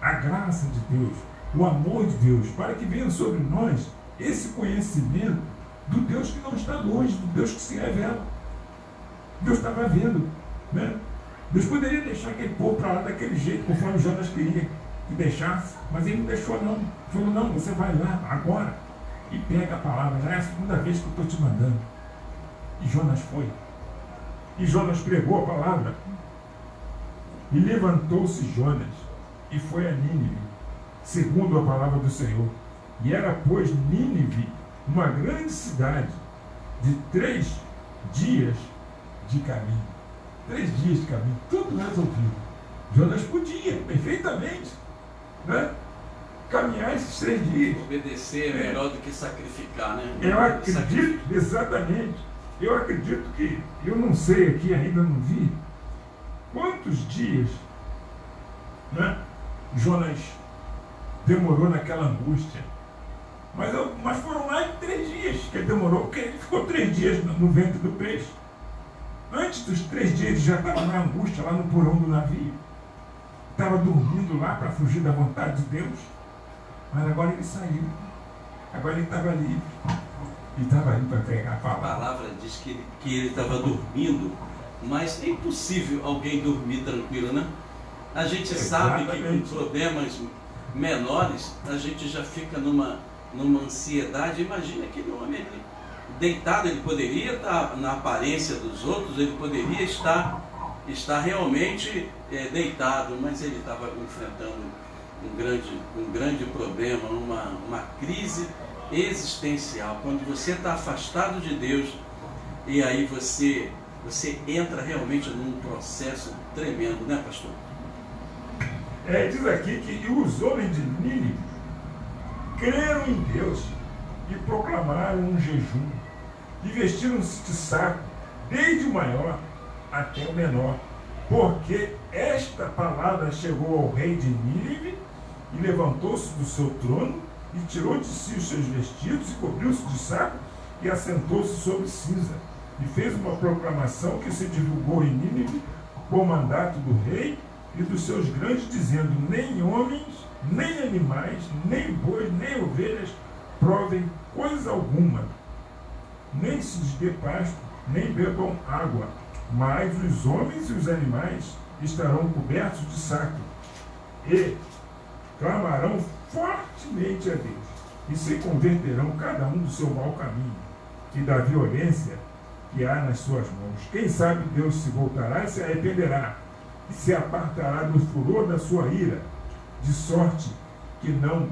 Speaker 2: a graça de Deus, o amor de Deus, para que venha sobre nós esse conhecimento do Deus que não está longe, do Deus que se revela. Deus estava vendo, né? Deus poderia deixar aquele povo para lá daquele jeito, conforme Jonas queria que deixasse, mas ele não deixou não. Ele falou: não, você vai lá agora e pega a palavra, já é a segunda vez que eu estou te mandando. E Jonas foi. E Jonas pregou a palavra. E levantou-se Jonas e foi a Nínive, segundo a palavra do Senhor. E era, pois, Nínive uma grande cidade de 3 dias de caminho. 3 dias de caminho, tudo resolvido. Jonas podia, perfeitamente, né, caminhar esses 3 dias.
Speaker 1: Obedecer é melhor do que sacrificar, né?
Speaker 2: Eu acredito, exatamente. Eu acredito que, eu não sei aqui, ainda não vi, quantos dias, né, Jonas demorou naquela angústia. Mas foram lá em 3 dias que ele demorou, porque ele ficou 3 dias no ventre do peixe. Antes dos 3 dias ele já estava na angústia, lá no porão do navio. Estava dormindo lá para fugir da vontade de Deus. Mas agora ele saiu. Agora ele estava livre. E estava aí para pegar a palavra.
Speaker 1: A palavra diz que ele estava dormindo, mas é impossível alguém dormir tranquilo, né? A gente sabe que com problemas menores a gente já fica numa ansiedade. Imagina aquele homem ali, deitado, ele poderia estar na aparência dos outros, ele poderia estar realmente deitado, mas ele estava enfrentando um grande problema, uma crise existencial. Quando você está afastado de Deus, e aí você entra realmente num processo tremendo, né, pastor?
Speaker 2: Diz aqui que os homens de Nínive creram em Deus e proclamaram um jejum, e vestiram-se de saco, desde o maior até o menor, porque esta palavra chegou ao rei de Nínive, e levantou-se do seu trono, e tirou de si os seus vestidos, e cobriu-se de saco, e assentou-se sobre cinza, e fez uma proclamação que se divulgou em Nínive, por mandato do rei e dos seus grandes, dizendo: nem homens, nem animais, nem bois, nem ovelhas provem coisa alguma, nem se lhes dê pasto, nem bebam água, mas os homens e os animais estarão cobertos de saco, e clamarão fortemente a Deus, e se converterão cada um do seu mau caminho e da violência que há nas suas mãos. Quem sabe Deus se voltará e se arrependerá, e se apartará do furor da sua ira, de sorte que não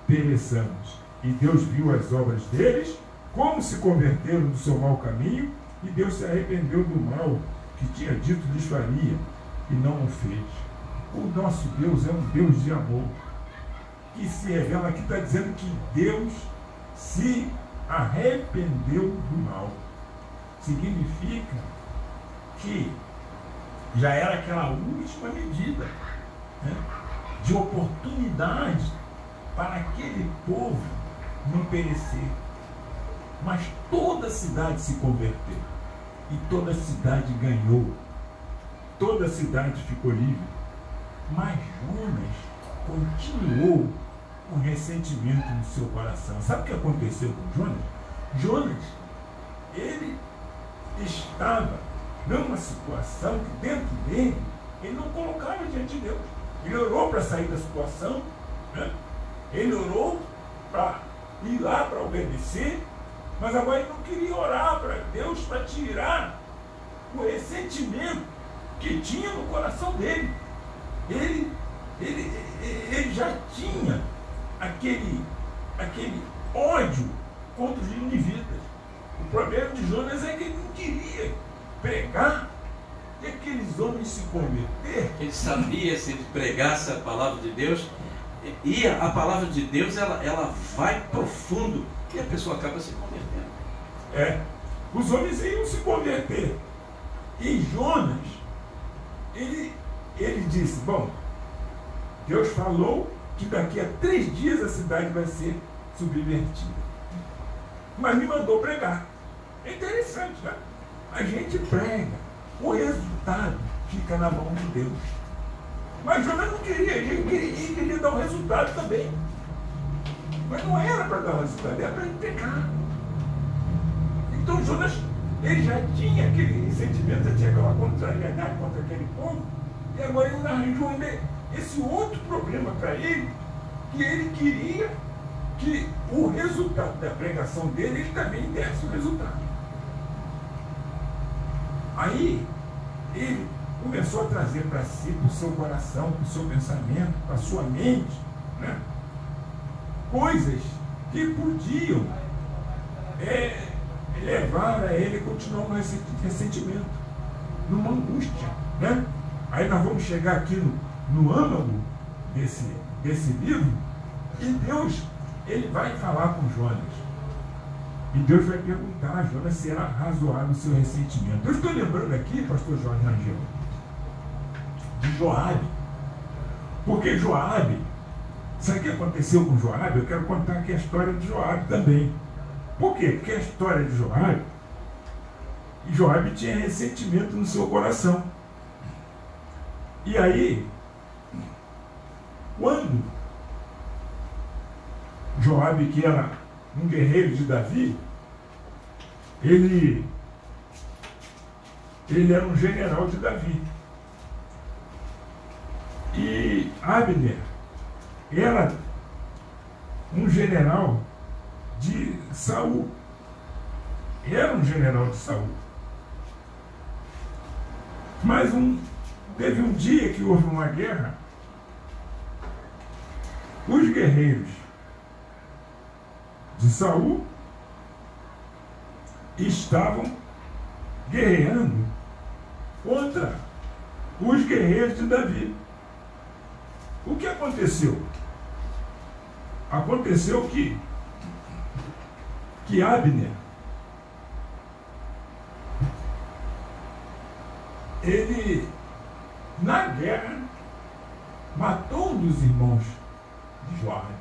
Speaker 2: pereçamos. E Deus viu as obras deles, como se converteram do seu mau caminho, e Deus se arrependeu do mal que tinha dito lhes faria, e não o fez. O nosso Deus é um Deus de amor, que se revela aqui, está dizendo que Deus se arrependeu do mal. Significa que já era aquela última medida, né, de oportunidade para aquele povo não perecer. Mas toda a cidade se converteu. E toda a cidade ganhou. Toda a cidade ficou livre. Mas Jonas continuou com ressentimento no seu coração. Sabe o que aconteceu com Jonas? Jonas, ele estava numa situação que dentro dele, ele não colocava diante de Deus. Ele orou para sair da situação, né? Ele orou para ir lá para obedecer, mas agora ele não queria orar para Deus para tirar o ressentimento que tinha no coração dele. Ele já tinha aquele ódio contra os ninivitas. O problema de Jonas é que ele não queria pregar e aqueles homens se converter.
Speaker 1: Ele sabia, se ele pregasse a palavra de Deus, e a palavra de Deus ela vai profundo e a pessoa acaba se convertendo.
Speaker 2: Os homens iam se converter. E Jonas, ele disse, bom, Deus falou que daqui a 3 dias a cidade vai ser subvertida. Mas me mandou pregar. É interessante, né? A gente prega, o resultado fica na mão de Deus. Mas Jonas não queria, ele queria dar o resultado também. Mas não era para dar o resultado, era para ele pecar. Então Jonas, ele já tinha aquele sentimento, já tinha aquela contrariedade contra aquele povo, e agora ele arranjou ainda esse outro problema para ele, que ele queria que o resultado da pregação dele, ele também desse o resultado. Aí, ele começou a trazer para si, para o seu coração, para o seu pensamento, para a sua mente, né, coisas que podiam levar a ele a continuar com esse ressentimento, numa angústia, né? Aí nós vamos chegar aqui no âmago desse livro, e Deus, ele vai falar com Jonas. E Deus vai perguntar a Jonas se era razoável o seu ressentimento. Eu estou lembrando aqui, pastor Jorge Rangel, de Joabe. Porque Joabe, sabe o que aconteceu com Joabe? Eu quero contar aqui a história de Joabe também. Por quê? Porque a história de Joabe tinha ressentimento no seu coração. E aí, quando Joabe, que era um guerreiro de Davi, ele era um general de Davi. E Abner era um general de Saul. Era um general de Saul. Mas teve um dia que houve uma guerra. Os guerreiros de Saul estavam guerreando contra os guerreiros de Davi. O que aconteceu? Aconteceu que Abner, ele, na guerra, matou um dos irmãos de Joabe.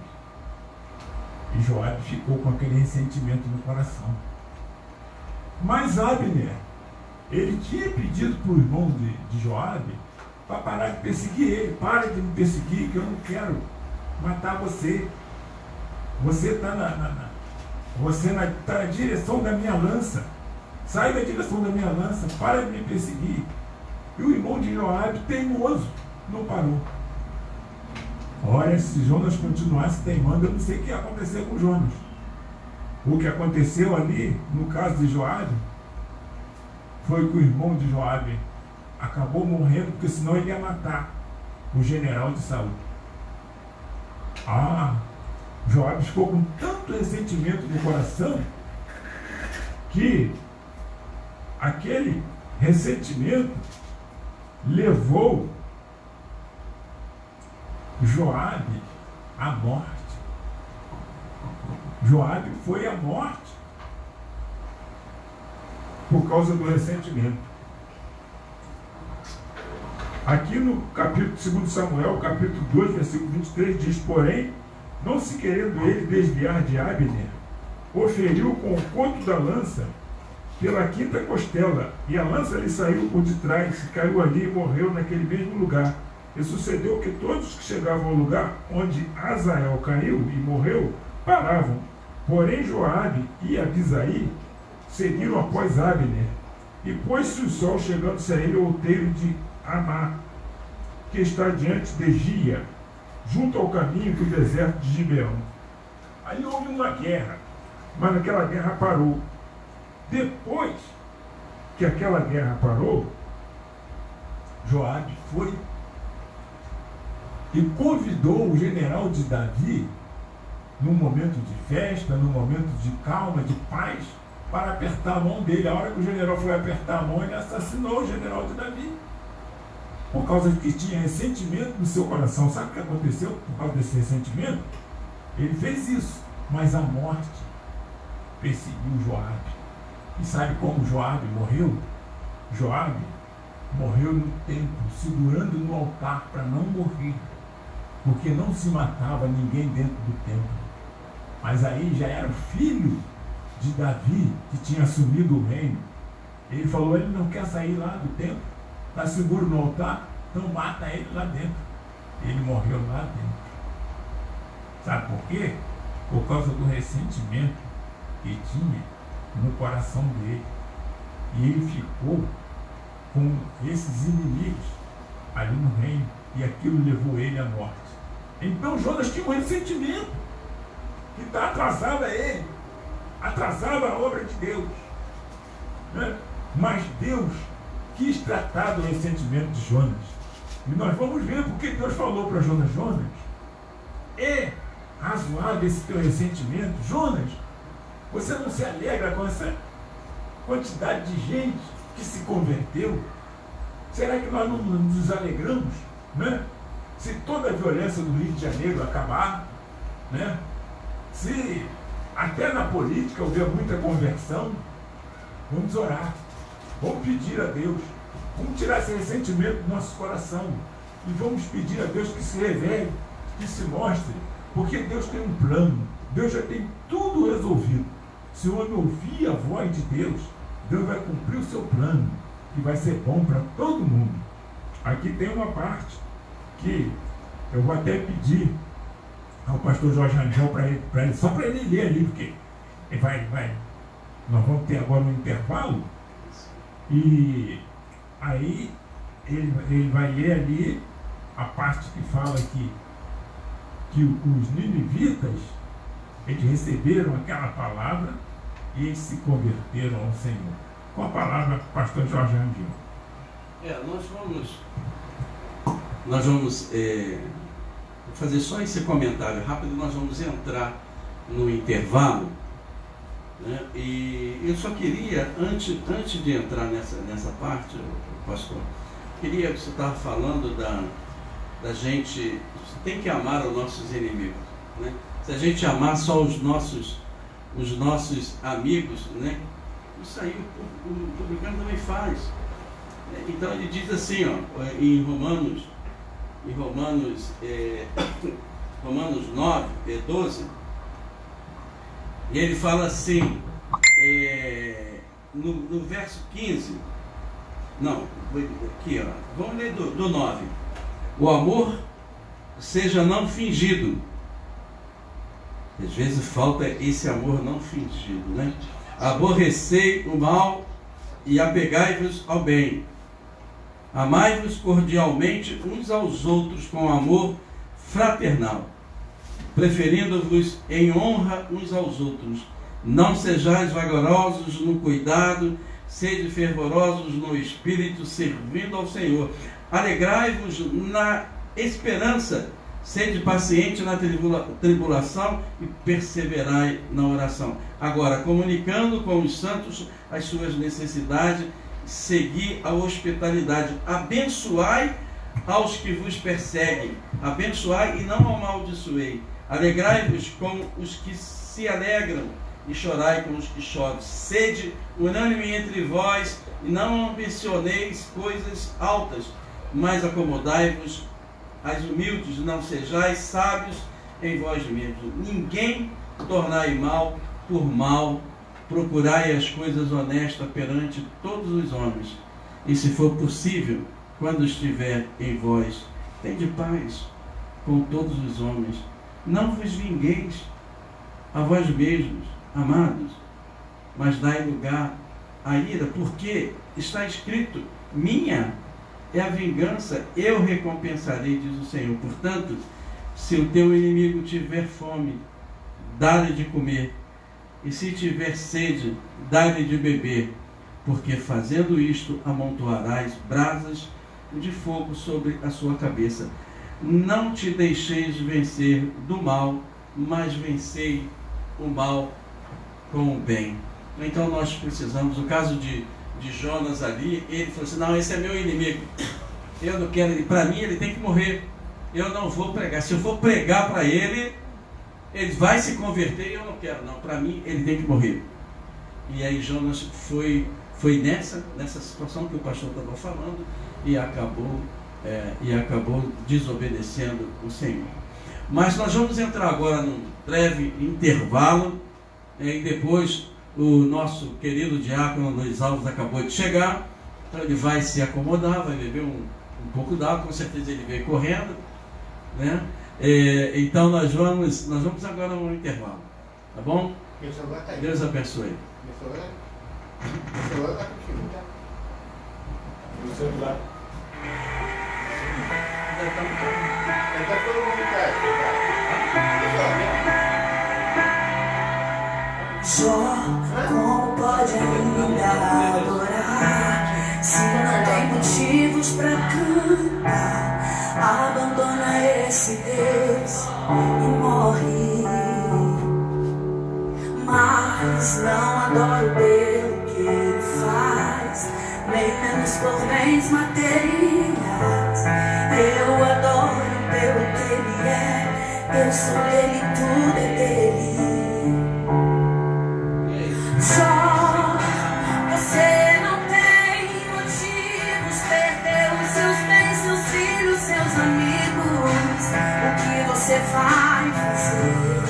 Speaker 2: E Joabe ficou com aquele ressentimento no coração. Mas Abner, ele tinha pedido para o irmão de Joabe para parar de perseguir ele. Para de me perseguir, que eu não quero matar você. Você está na direção da minha lança. Sai da direção da minha lança, para de me perseguir. E o irmão de Joabe, teimoso, não parou. Olha, se Jonas continuasse teimando, eu não sei o que ia acontecer com Jonas. O que aconteceu ali, no caso de Joabe, foi que o irmão de Joabe acabou morrendo, porque senão ele ia matar o general de Saul. Joabe ficou com tanto ressentimento no coração que aquele ressentimento levou Joabe à morte. Joabe foi à morte por causa do ressentimento. Aqui no capítulo 2 Samuel, capítulo 2, versículo 23, diz: porém, não se querendo ele desviar de Abner, o feriu com o conto da lança pela quinta costela, e a lança lhe saiu por detrás, caiu ali e morreu naquele mesmo lugar. E sucedeu que todos que chegavam ao lugar onde Azael caiu e morreu, paravam. Porém Joabe e Abisai seguiram após Abner, e pôs-se o sol, chegando-se a ele ao outeiro de Amá, que está diante de Gia, junto ao caminho do deserto de Gibeão. Aí houve uma guerra, mas aquela guerra parou. Depois que aquela guerra parou, Joabe foi e convidou o general de Davi, num momento de festa, num momento de calma, de paz, para apertar a mão dele. A hora que o general foi apertar a mão, ele assassinou o general de Davi, por causa de que tinha ressentimento no seu coração. Sabe o que aconteceu por causa desse ressentimento? Ele fez isso, mas a morte perseguiu Joabe. E sabe como Joabe morreu? Joabe morreu no templo, segurando no altar para não morrer, porque não se matava ninguém dentro do templo. Mas aí já era o filho de Davi que tinha assumido o reino. Ele falou: ele não quer sair lá do templo, está seguro no altar, então mata ele lá dentro. Ele morreu lá dentro. Sabe por quê? Por causa do ressentimento que tinha no coração dele. E ele ficou com esses inimigos ali no reino, e aquilo levou ele à morte. Então Jonas tinha um ressentimento que atrasava ele, atrasava a obra de Deus, né? Mas Deus quis tratar do ressentimento de Jonas, e nós vamos ver porque Deus falou para Jonas: Jonas, é razoável esse teu ressentimento? Jonas, você não se alegra com essa quantidade de gente que se converteu? Será que nós não nos alegramos, né? Se toda a violência do Rio de Janeiro acabar, né? Se até na política houver muita conversão, vamos orar, vamos pedir a Deus, vamos tirar esse ressentimento do nosso coração e vamos pedir a Deus que se revele, que se mostre, porque Deus tem um plano, Deus já tem tudo resolvido. Se o homem ouvir a voz de Deus, Deus vai cumprir o seu plano, que vai ser bom para todo mundo. Aqui tem uma parte que eu vou até pedir ao pastor Jorge Angel para ele, só para ele ler ali, porque ele nós vamos ter agora um intervalo, e aí ele vai ler ali a parte que fala que os ninivitas, eles receberam aquela palavra e eles se converteram ao Senhor. Com a palavra, pastor Jorge Angel.
Speaker 1: Nós vamos fazer só esse comentário rápido. Nós vamos entrar no intervalo, né? E eu só queria, antes de entrar nessa parte, pastor, queria que você estava falando da gente tem que amar os nossos inimigos, né? Se a gente amar só os nossos amigos, né? Isso aí o publicano também faz. Então ele diz assim, ó, em Romanos 9, 12, e ele fala assim, no verso 15, não, aqui, ó, vamos ler do 9. O amor seja não fingido. Às vezes falta esse amor não fingido, né? Aborrecei o mal e apegai-vos ao bem. Amai-vos cordialmente uns aos outros com amor fraternal, preferindo-vos em honra uns aos outros. Não sejais vagarosos no cuidado, sede fervorosos no espírito, servindo ao Senhor. Alegrai-vos na esperança, Sede paciente na tribulação e perseverai na oração. Agora, comunicando com os santos as suas necessidades, segui a hospitalidade. Abençoai aos que vos perseguem. Abençoai e não amaldiçoei. Alegrai-vos com os que se alegram e chorai com os que choram. Sede unânime entre vós e não ambicioneis coisas altas, mas acomodai-vos às humildes, não sejais sábios em vós mesmos. Ninguém tornai mal por mal, procurai as coisas honestas perante todos os homens. E se for possível, quando estiver em vós, tende paz com todos os homens. Não vos vingueis a vós mesmos, amados, mas dai lugar à ira, porque está escrito: minha é a vingança, eu recompensarei, diz o Senhor. Portanto, se o teu inimigo tiver fome, dá-lhe de comer, e se tiver sede, dá-lhe de beber, porque fazendo isto amontoarás brasas de fogo sobre a sua cabeça. Não te deixeis vencer do mal, mas vencei o mal com o bem. Então nós precisamos, o caso de Jonas ali, ele falou assim: não, esse é meu inimigo, eu não quero ele, para mim ele tem que morrer, eu não vou pregar, se eu for pregar para ele, ele vai se converter e eu não quero, não, para mim ele tem que morrer. E aí Jonas foi nessa situação que o pastor estava falando e acabou desobedecendo o Senhor. Mas nós vamos entrar agora num breve intervalo, e depois o nosso querido diácono Luiz Alves acabou de chegar, então ele vai se acomodar, vai beber um pouco d'água, com certeza ele veio correndo, né? Então nós vamos agora no intervalo, tá bom? Deus abençoe.
Speaker 3: O celular está contigo, tá? O celular. Ainda todo mundo
Speaker 4: Jó, como pode ainda adorar se não tem motivos pra cantar? Abandona esse Deus e morre. Mas não adoro pelo que ele faz, nem menos por bens materiais. Eu adoro pelo que ele é, eu sou dele, tudo é dele. Só você não tem motivos, perdeu os seus bens, seus filhos, seus amigos. O que você vai fazer?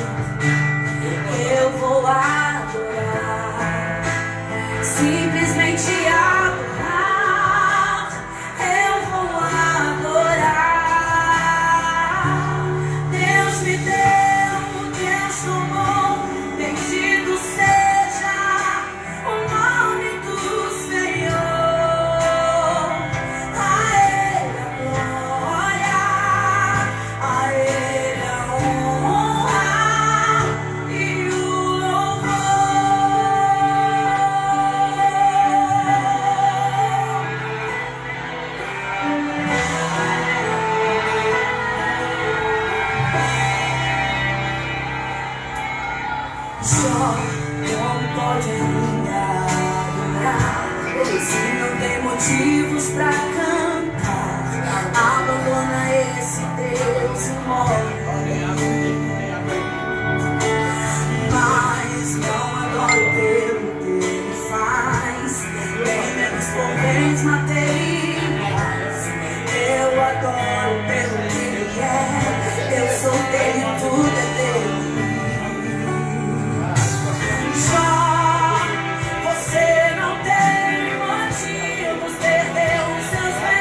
Speaker 4: Eu vou adorar, simplesmente adorar. Eu vou adorar. Deus me deu, Deus tomou, bendito seja o nome do Senhor. A Ele a glória, a Ele a honra e o louvor. Só como pode ainda adorar se não tem motivos pra cantar? Abandona esse Deus e morre. Mas não adoro pelo que ele faz, nem menos por bens materiais. Eu adoro pelo que ele é, eu sou dele, tudo é dele. Só você não tem motivos, perdeu os seus bens.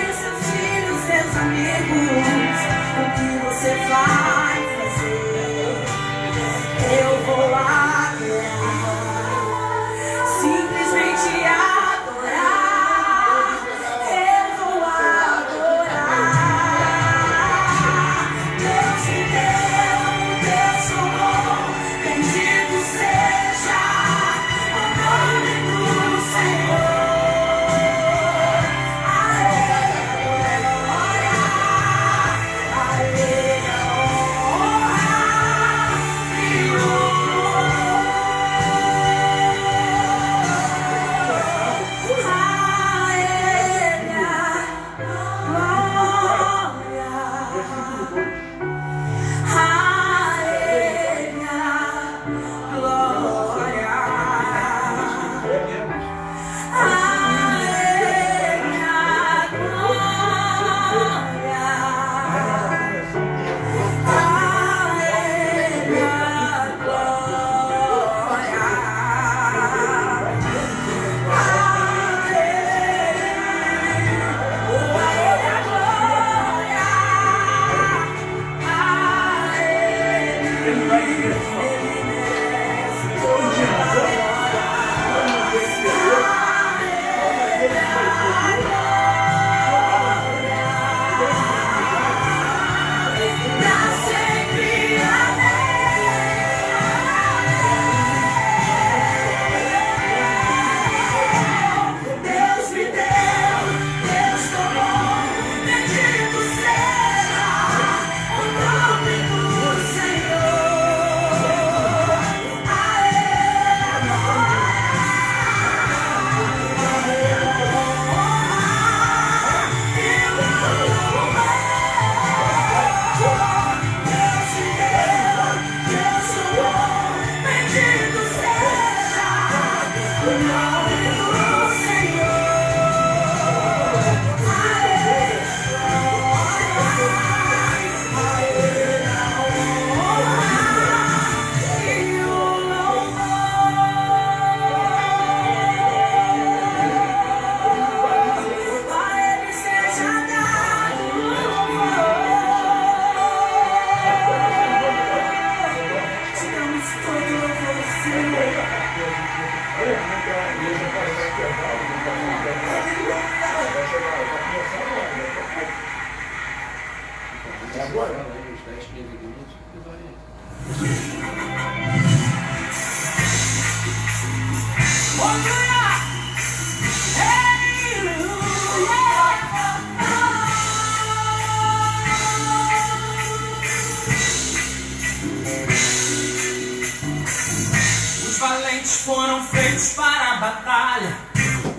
Speaker 4: batalha.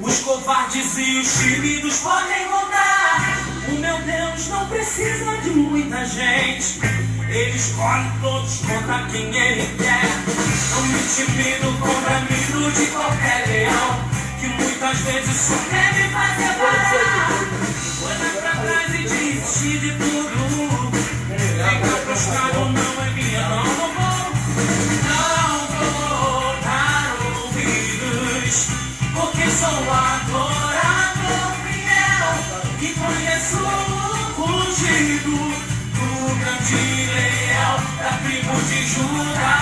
Speaker 4: Os covardes e os tímidos podem voltar. O meu Deus não precisa de muita gente. Ele escolhe todos contra quem Ele quer. Não me intimido com o bramido de qualquer leão, que muitas vezes só quer me fazer parar. Olha pra trás e desistir de tudo. Ficar prostrado não é minha, não vou dar ouvidos, porque sou adorador fiel e conheço o ungido do grande leal da tribo de Judá.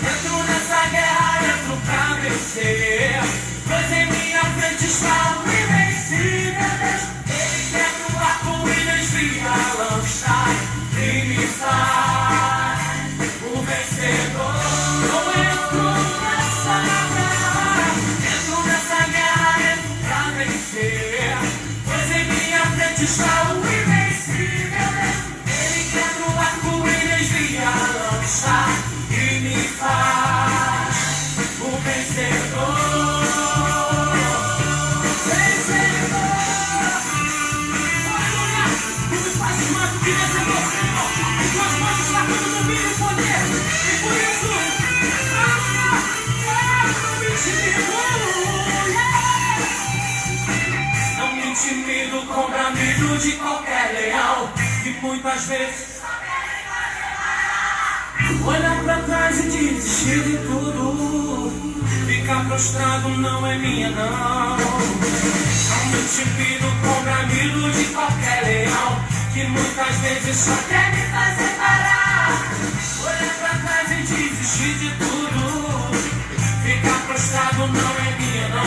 Speaker 4: Entro nessa guerra, entro pra vencer, pois em minha frente está o invencível Deus. Ele quebra o arco-íris, desvia a lança e me faz o vencedor. Eu entro nessa guerra, entro pra vencer, pois em minha frente está o invencível Deus. Ele quebra o arco-íris, desvia a lança e me faz o vencedor. Com bramido de qualquer leal, que muitas vezes olhar pra trás e desistir de tudo. Ficar prostrado não é minha, não. Não me intimido com bramido de qualquer leal, que muitas vezes só quer me fazer parar. Olhar pra trás e desistir de tudo. Ficar prostrado não é minha, não.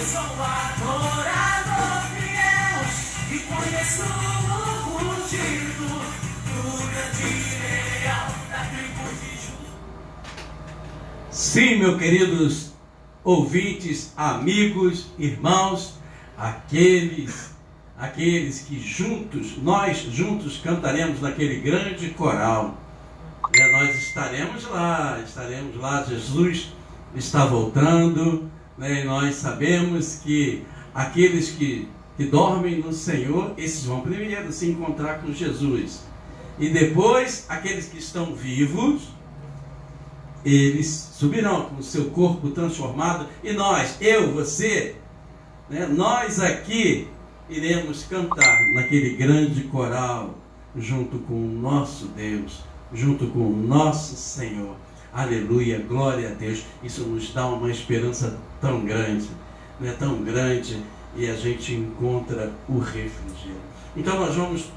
Speaker 4: Sou adorador fiel e conheço o ungido do grande leal da tribo de Judá.
Speaker 1: Sim, meus queridos ouvintes, amigos, irmãos, aqueles que nós juntos cantaremos naquele grande coral. Nós estaremos lá, Jesus está voltando. E nós sabemos que aqueles que dormem no Senhor, esses vão primeiro se encontrar com Jesus. E depois, aqueles que estão vivos, eles subirão com o seu corpo transformado. E nós, eu, você, nós aqui iremos cantar naquele grande coral, junto com o nosso Deus, junto com o nosso Senhor. Aleluia, glória a Deus. Isso nos dá uma esperança tão grande, tão grande, e a gente encontra o refrigério. Então nós vamos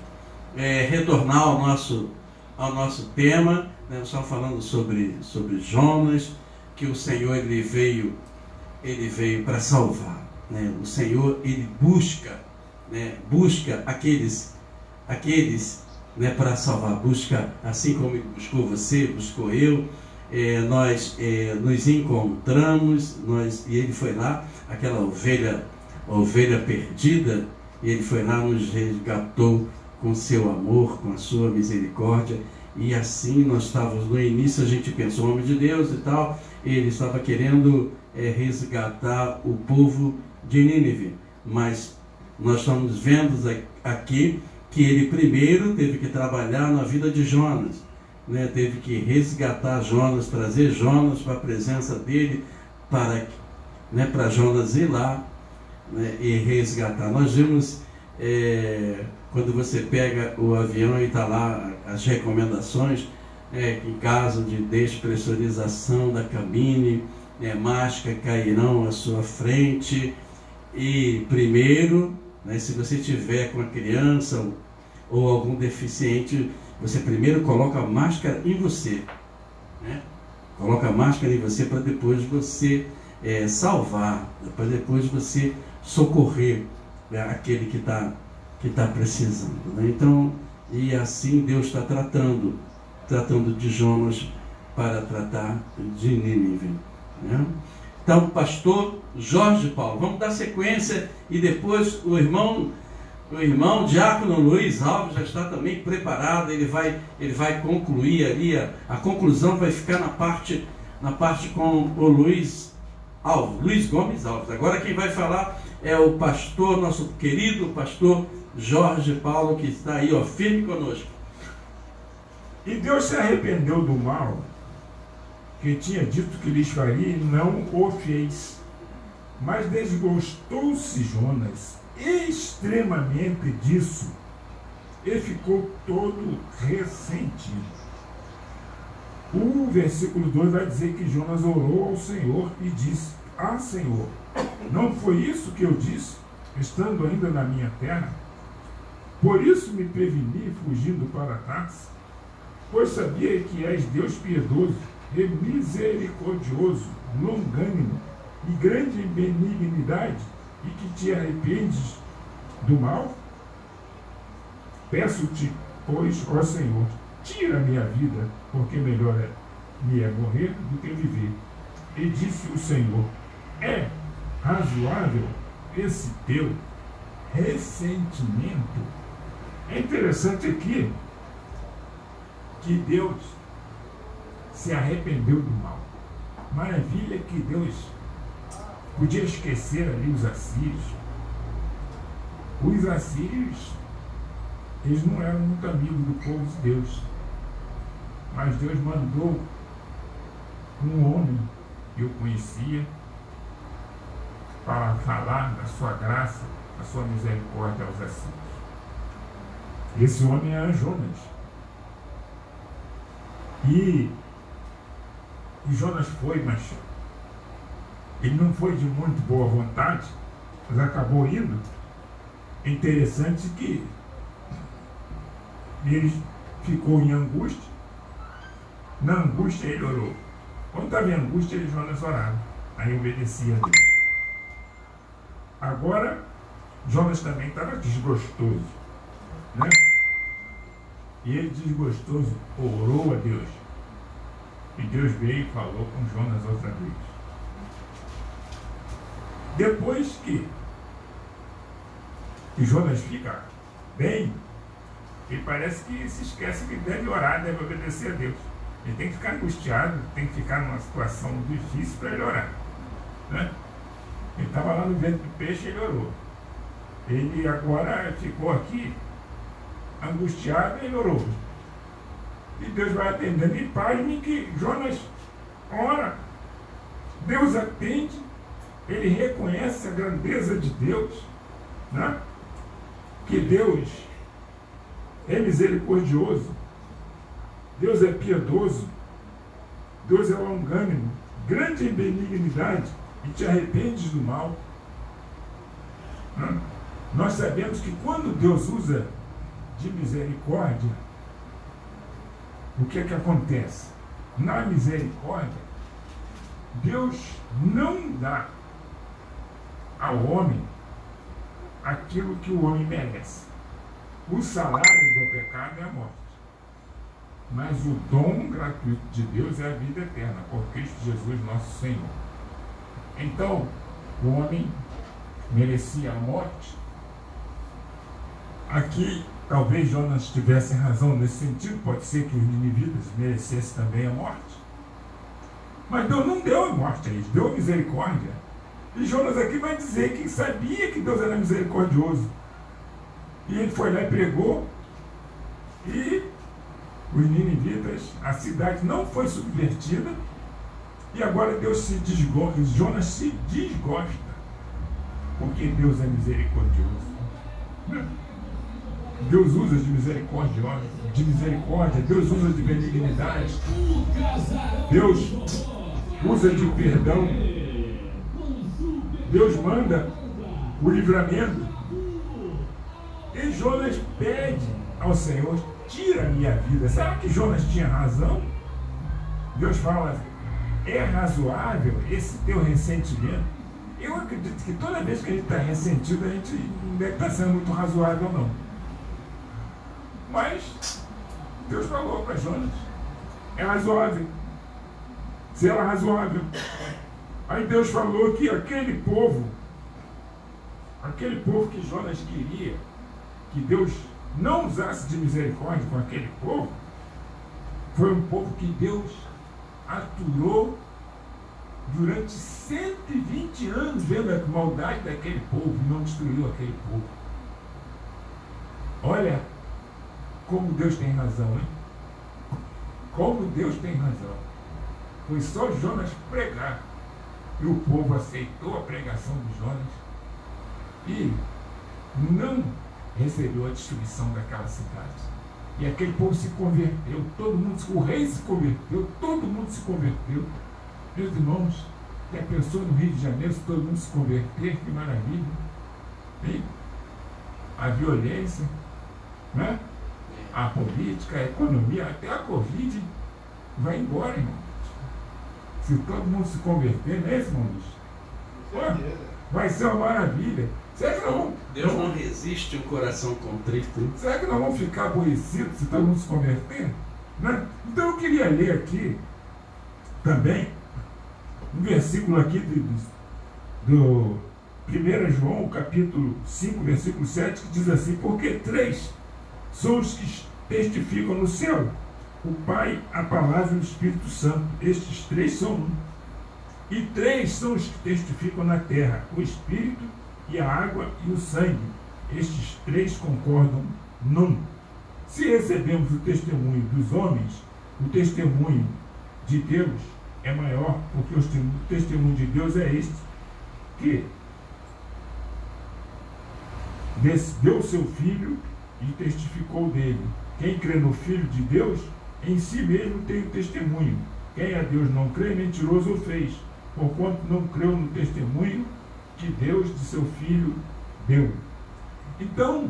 Speaker 1: retornar ao nosso tema, só falando sobre Jonas, que o Senhor ele veio para salvar. O Senhor ele busca aqueles para salvar, busca, assim como ele buscou você, buscou eu. Nós nos encontramos, e ele foi lá, aquela ovelha perdida, e ele foi lá, nos resgatou com seu amor, com a sua misericórdia. E assim nós estávamos no início, a gente pensou, homem de Deus e tal, ele estava querendo resgatar o povo de Nínive, mas nós estamos vendo aqui que ele primeiro teve que trabalhar na vida de Jonas. Teve que resgatar Jonas, trazer Jonas para a presença dele, para Jonas ir lá, e resgatar. Nós vimos, quando você pega o avião e está lá as recomendações, em caso de despressurização da cabine, máscaras cairão à sua frente, e primeiro, se você tiver com a criança ou algum deficiente, você primeiro coloca a máscara em você, coloca a máscara em você para depois você salvar, para depois você socorrer aquele que está precisando. Então, e assim Deus está tratando de Jonas para tratar de Nínive. Então, pastor Jorge Paulo, vamos dar sequência, e depois o irmão O irmão Diácono Luiz Alves já está também preparado, ele vai concluir ali, a conclusão vai ficar na parte com o Luiz Gomes Alves. Agora quem vai falar é o pastor, nosso querido pastor Jorge Paulo, que está aí, ó, firme conosco.
Speaker 2: E Deus se arrependeu do mal que tinha dito que lhes faria e não o fez. Mas desgostou-se Jonas extremamente disso e ficou todo ressentido. O versículo 2 vai dizer que Jonas orou ao Senhor e disse: Ah, Senhor, não foi isso que eu disse, estando ainda na minha terra? Por isso me preveni, fugindo para Tarsis, pois sabia que és Deus piedoso e misericordioso, longânimo e grande em benignidade, e que te arrependes do mal? Peço-te, pois, ó Senhor, tira a minha vida, porque melhor me é morrer do que viver. E disse o Senhor: É razoável esse teu ressentimento? É interessante aqui que Deus se arrependeu do mal. Maravilha que Deus podia esquecer ali os assírios. Os assírios, eles não eram muito amigos do povo de Deus. Mas Deus mandou um homem que eu conhecia para falar da sua graça, da sua misericórdia aos assírios. Esse homem era Jonas. E Jonas foi, mas ele não foi de muito boa vontade, mas acabou indo. É interessante que ele ficou em angústia. Na angústia ele orou. Quando estava em angústia, Jonas orava. Aí obedecia a Deus. Agora, Jonas também estava desgostoso, né? E ele, desgostoso, orou a Deus. E Deus veio e falou com Jonas outra vez. Depois que Jonas fica bem, ele parece que se esquece que deve orar, deve obedecer a Deus. Ele tem que ficar angustiado, tem que ficar numa situação difícil para ele orar, né? Ele estava lá no ventre do peixe e ele orou. Ele agora ficou aqui angustiado e ele orou. E Deus vai atendendo. E pasme que Jonas ora, Deus atende, ele reconhece a grandeza de Deus, né? Que Deus é misericordioso, Deus é piedoso, Deus é longânimo, grande em benignidade, e te arrependes do mal. Né? Nós sabemos que quando Deus usa de misericórdia, o que é que acontece? Na misericórdia, Deus não dá ao homem aquilo que o homem merece. O salário do pecado é a morte. Mas o dom gratuito de Deus é a vida eterna, por Cristo Jesus nosso Senhor. Então, o homem merecia a morte. Aqui, talvez Jonas tivesse razão nesse sentido, pode ser que os ninivitas merecessem também a morte. Mas Deus não deu a morte a eles, deu misericórdia. E Jonas aqui vai dizer que sabia que Deus era misericordioso. E ele foi lá e pregou, e os ninivitas, a cidade não foi subvertida, e agora Deus se desgosta, Jonas se desgosta, porque Deus é misericordioso. Deus usa de misericórdia, Deus usa de benignidade, Deus usa de perdão, Deus manda o livramento. E Jonas pede ao Senhor: tira a minha vida. Será que Jonas tinha razão? Deus fala: é razoável esse teu ressentimento? Eu acredito que toda vez que a gente está ressentido, a gente não deve estar sendo muito razoável, não. Mas Deus falou para Jonas: é razoável. Se ela é razoável. Aí Deus falou que aquele povo que Jonas queria, que Deus não usasse de misericórdia com aquele povo, foi um povo que Deus aturou durante 120 anos, vendo a maldade daquele povo, e não destruiu aquele povo. Olha como Deus tem razão, hein? Como Deus tem razão. Foi só Jonas pregar, e o povo aceitou a pregação de Jonas e não recebeu a destruição daquela cidade. E aquele povo se converteu, o rei se converteu, todo mundo se converteu. Meus irmãos, já pensou no Rio de Janeiro se todo mundo se converter? Que maravilha! E a violência, né? A política, a economia, até a Covid vai embora, irmão. Se todo mundo se converter, não é isso, irmão? Vai ser uma maravilha. Será que não?
Speaker 1: Deus não resiste um coração contrito.
Speaker 2: Será que nós vamos ficar aborrecidos se todo mundo se converter? Né? Então eu queria ler aqui também um versículo aqui do 1 João, capítulo 5, versículo 7, que diz assim: porque 3 são os que testificam no céu, o Pai, a Palavra e o Espírito Santo. Estes 3 são um. E 3 são os que testificam na terra, o Espírito e a água e o sangue. Estes 3 concordam num. Se recebemos o testemunho dos homens, o testemunho de Deus é maior, porque o testemunho de Deus é este, que deu seu Filho e testificou dele. Quem crê no Filho de Deus, em si mesmo tem o testemunho. Quem a Deus não crê, mentiroso o fez, porquanto não creu no testemunho que Deus de seu Filho deu. Então,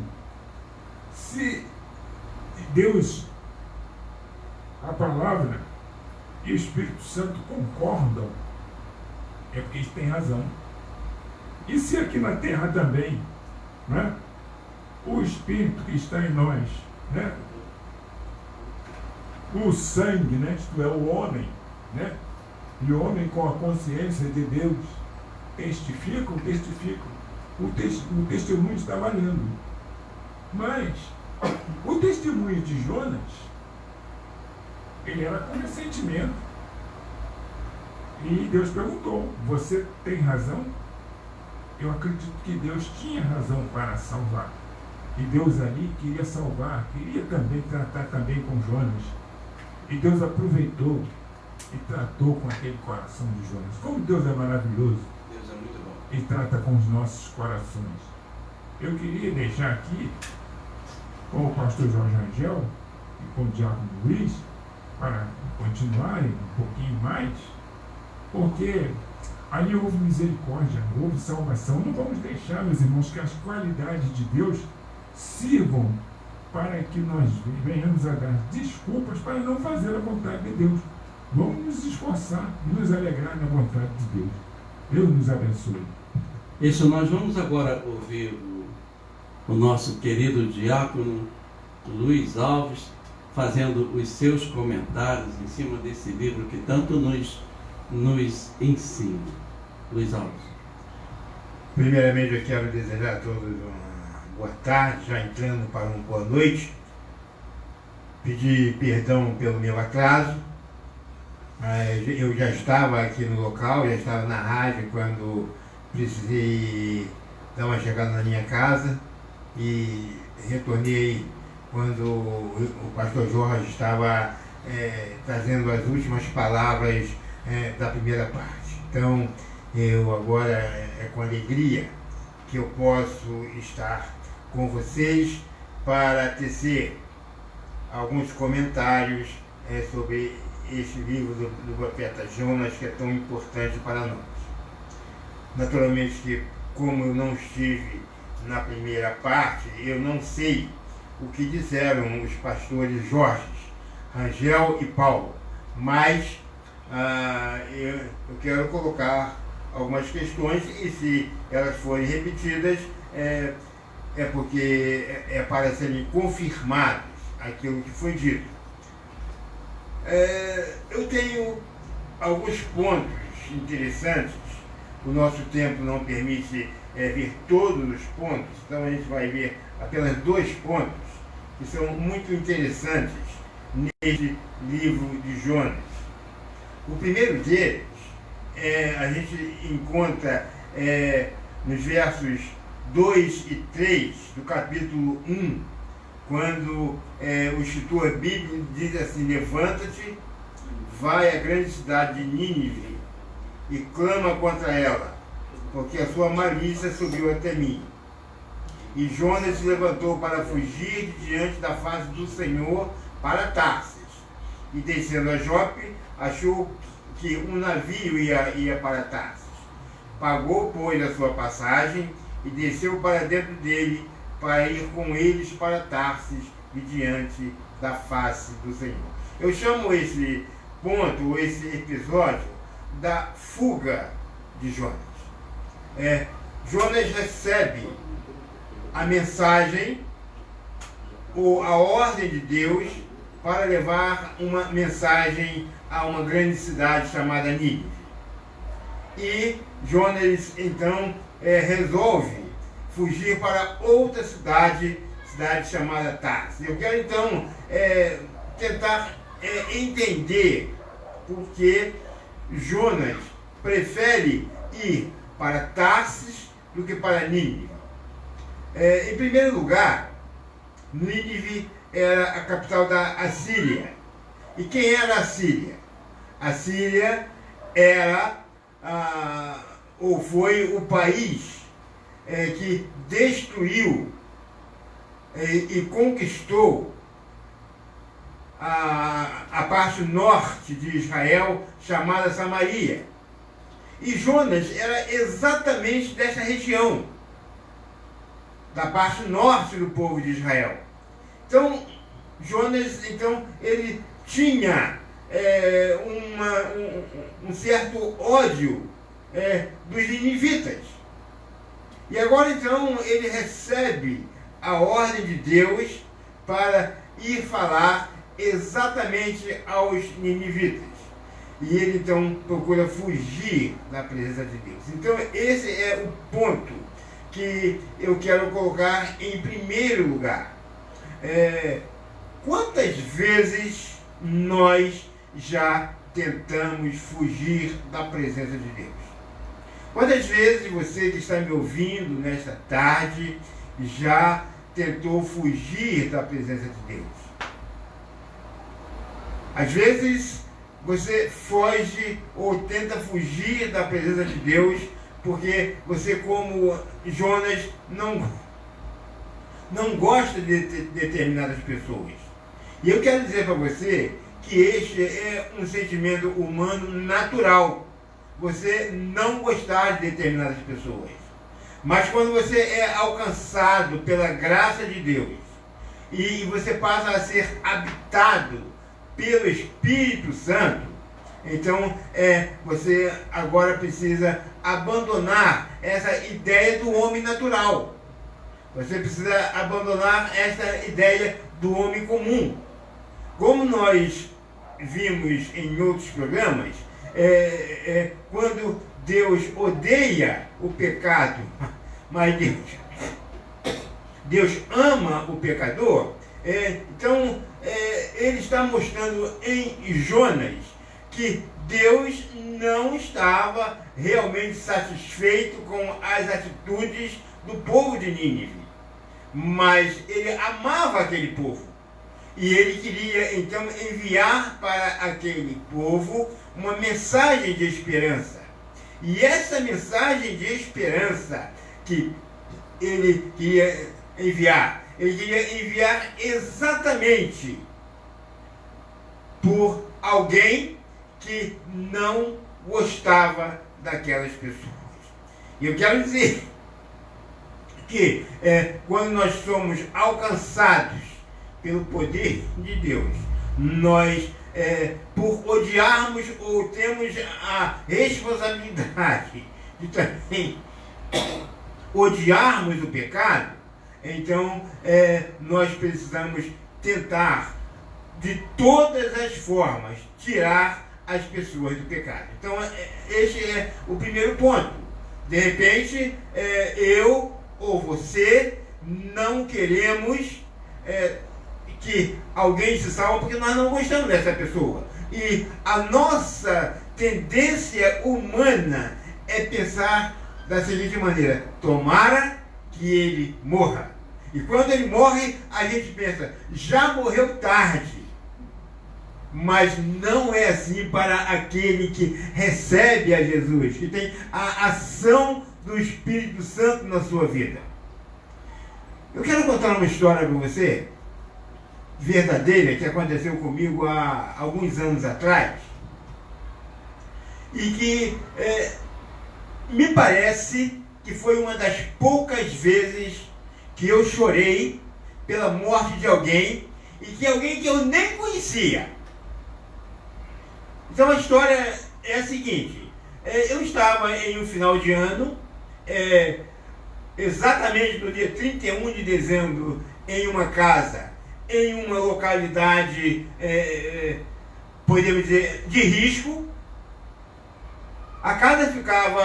Speaker 2: se Deus, a Palavra e o Espírito Santo concordam, é porque eles têm razão. E se aqui na terra também, né, o Espírito que está em nós, né, o sangue, né, isto é, o homem, né, e o homem com a consciência de Deus, testificam, o testemunho está valendo. Mas o testemunho de Jonas, ele era com ressentimento. E Deus perguntou: você tem razão? Eu acredito que Deus tinha razão para salvar. E Deus ali queria salvar, queria também tratar também com Jonas. E Deus aproveitou e tratou com aquele coração de Jonas. Como Deus é maravilhoso.
Speaker 1: Deus é muito bom.
Speaker 2: E trata com os nossos corações. Eu queria deixar aqui com o pastor Jorge Angel e com o diácono Luiz, para continuarem um pouquinho mais, porque ali houve misericórdia, houve salvação. Não vamos deixar, meus irmãos, que as qualidades de Deus sirvam para que nós venhamos a dar desculpas para não fazer a vontade de Deus. Vamos nos esforçar e nos alegrar na vontade de Deus. Deus nos abençoe.
Speaker 1: Isso, nós vamos agora ouvir o nosso querido diácono Luiz Alves fazendo os seus comentários em cima desse livro que tanto nos ensina. Luiz Alves.
Speaker 3: Primeiramente, eu quero desejar a todos uma boa tarde, já entrando para uma boa noite. Pedir perdão pelo meu atraso. Eu já estava aqui no local, já estava na rádio quando precisei dar uma chegada na minha casa e retornei quando o pastor Jorge estava trazendo as últimas palavras da primeira parte. Então, eu agora é com alegria que eu posso estar com vocês para tecer alguns comentários sobre este livro do profeta Jonas, que é tão importante para nós. Naturalmente que, como eu não estive na primeira parte, eu não sei o que disseram os pastores Jorge, Rangel e Paulo, mas eu quero colocar algumas questões e, se elas forem repetidas, é porque é para serem confirmadas aquilo que foi dito. Eu tenho alguns pontos interessantes. O nosso tempo não permite ver todos os pontos, então a gente vai ver apenas 2 pontos que são muito interessantes neste livro de Jonas. O primeiro deles, a gente encontra nos versos 2 e 3 do capítulo 1, quando o escritor bíblico diz assim: levanta-te, vai à grande cidade de Nínive e clama contra ela, porque a sua malícia subiu até mim. E Jonas se levantou para fugir de diante da face do Senhor para Tarsis. E descendo a Jope, achou que um navio ia para Tarsis. Pagou, pois, a sua passagem e desceu para dentro dele para ir com eles para Tarsis e diante da face do Senhor. Eu chamo esse ponto, esse episódio, da fuga de Jonas. Jonas recebe a mensagem ou a ordem de Deus para levar uma mensagem a uma grande cidade chamada Nínive. E Jonas então resolve fugir para outra cidade chamada Tarsis. Eu quero então tentar entender por que Jonas prefere ir para Tarsis do que para Nínive. Em primeiro lugar, Nínive era a capital da Assíria. E quem era a Síria? A Síria era ou foi o país que destruiu e conquistou a parte norte de Israel, chamada Samaria. E Jonas era exatamente dessa região, da parte norte do povo de Israel. Então, Jonas, ele tinha um certo ódio dos ninivitas. E agora, então, ele recebe a ordem de Deus para ir falar exatamente aos ninivitas. E ele, então, procura fugir da presença de Deus. Então, esse é o ponto que eu quero colocar em primeiro lugar. Quantas vezes nós já tentamos fugir da presença de Deus? Quantas vezes você que está me ouvindo nesta tarde já tentou fugir da presença de Deus? Às vezes você foge ou tenta fugir da presença de Deus porque você, como Jonas, não gosta de determinadas pessoas. E eu quero dizer para você que este é um sentimento humano natural. Você não gostar de determinadas pessoas. Mas quando você é alcançado pela graça de Deus e você passa a ser habitado pelo Espírito Santo, então você agora precisa abandonar essa ideia do homem natural. Você precisa abandonar essa ideia do homem comum. Como nós vimos em outros programas, quando Deus odeia o pecado, mas Deus ama o pecador, então ele está mostrando em Jonas que Deus não estava realmente satisfeito com as atitudes do povo de Nínive, mas ele amava aquele povo. E ele queria, então, enviar para aquele povo uma mensagem de esperança. E essa mensagem de esperança que ele queria enviar exatamente por alguém que não gostava daquelas pessoas. E eu quero dizer que quando nós somos alcançados pelo poder de Deus, nós, por odiarmos ou temos a responsabilidade de também odiarmos o pecado, então nós precisamos tentar de todas as formas tirar as pessoas do pecado. Então este é o primeiro ponto. De repente, eu ou você não queremos que alguém se salve porque nós não gostamos dessa pessoa. E a nossa tendência humana é pensar da seguinte maneira: tomara que ele morra. E quando ele morre, a gente pensa, já morreu tarde. Mas não é assim para aquele que recebe a Jesus, que tem a ação do Espírito Santo na sua vida. Eu quero contar uma história para você, verdadeira, que aconteceu comigo há alguns anos atrás, e que me parece que foi uma das poucas vezes que eu chorei pela morte de alguém, e que alguém que eu nem conhecia. Então a história é a seguinte: eu estava em um final de ano, exatamente no dia 31 de dezembro, em uma casa, em uma localidade, podemos dizer, de risco. A casa ficava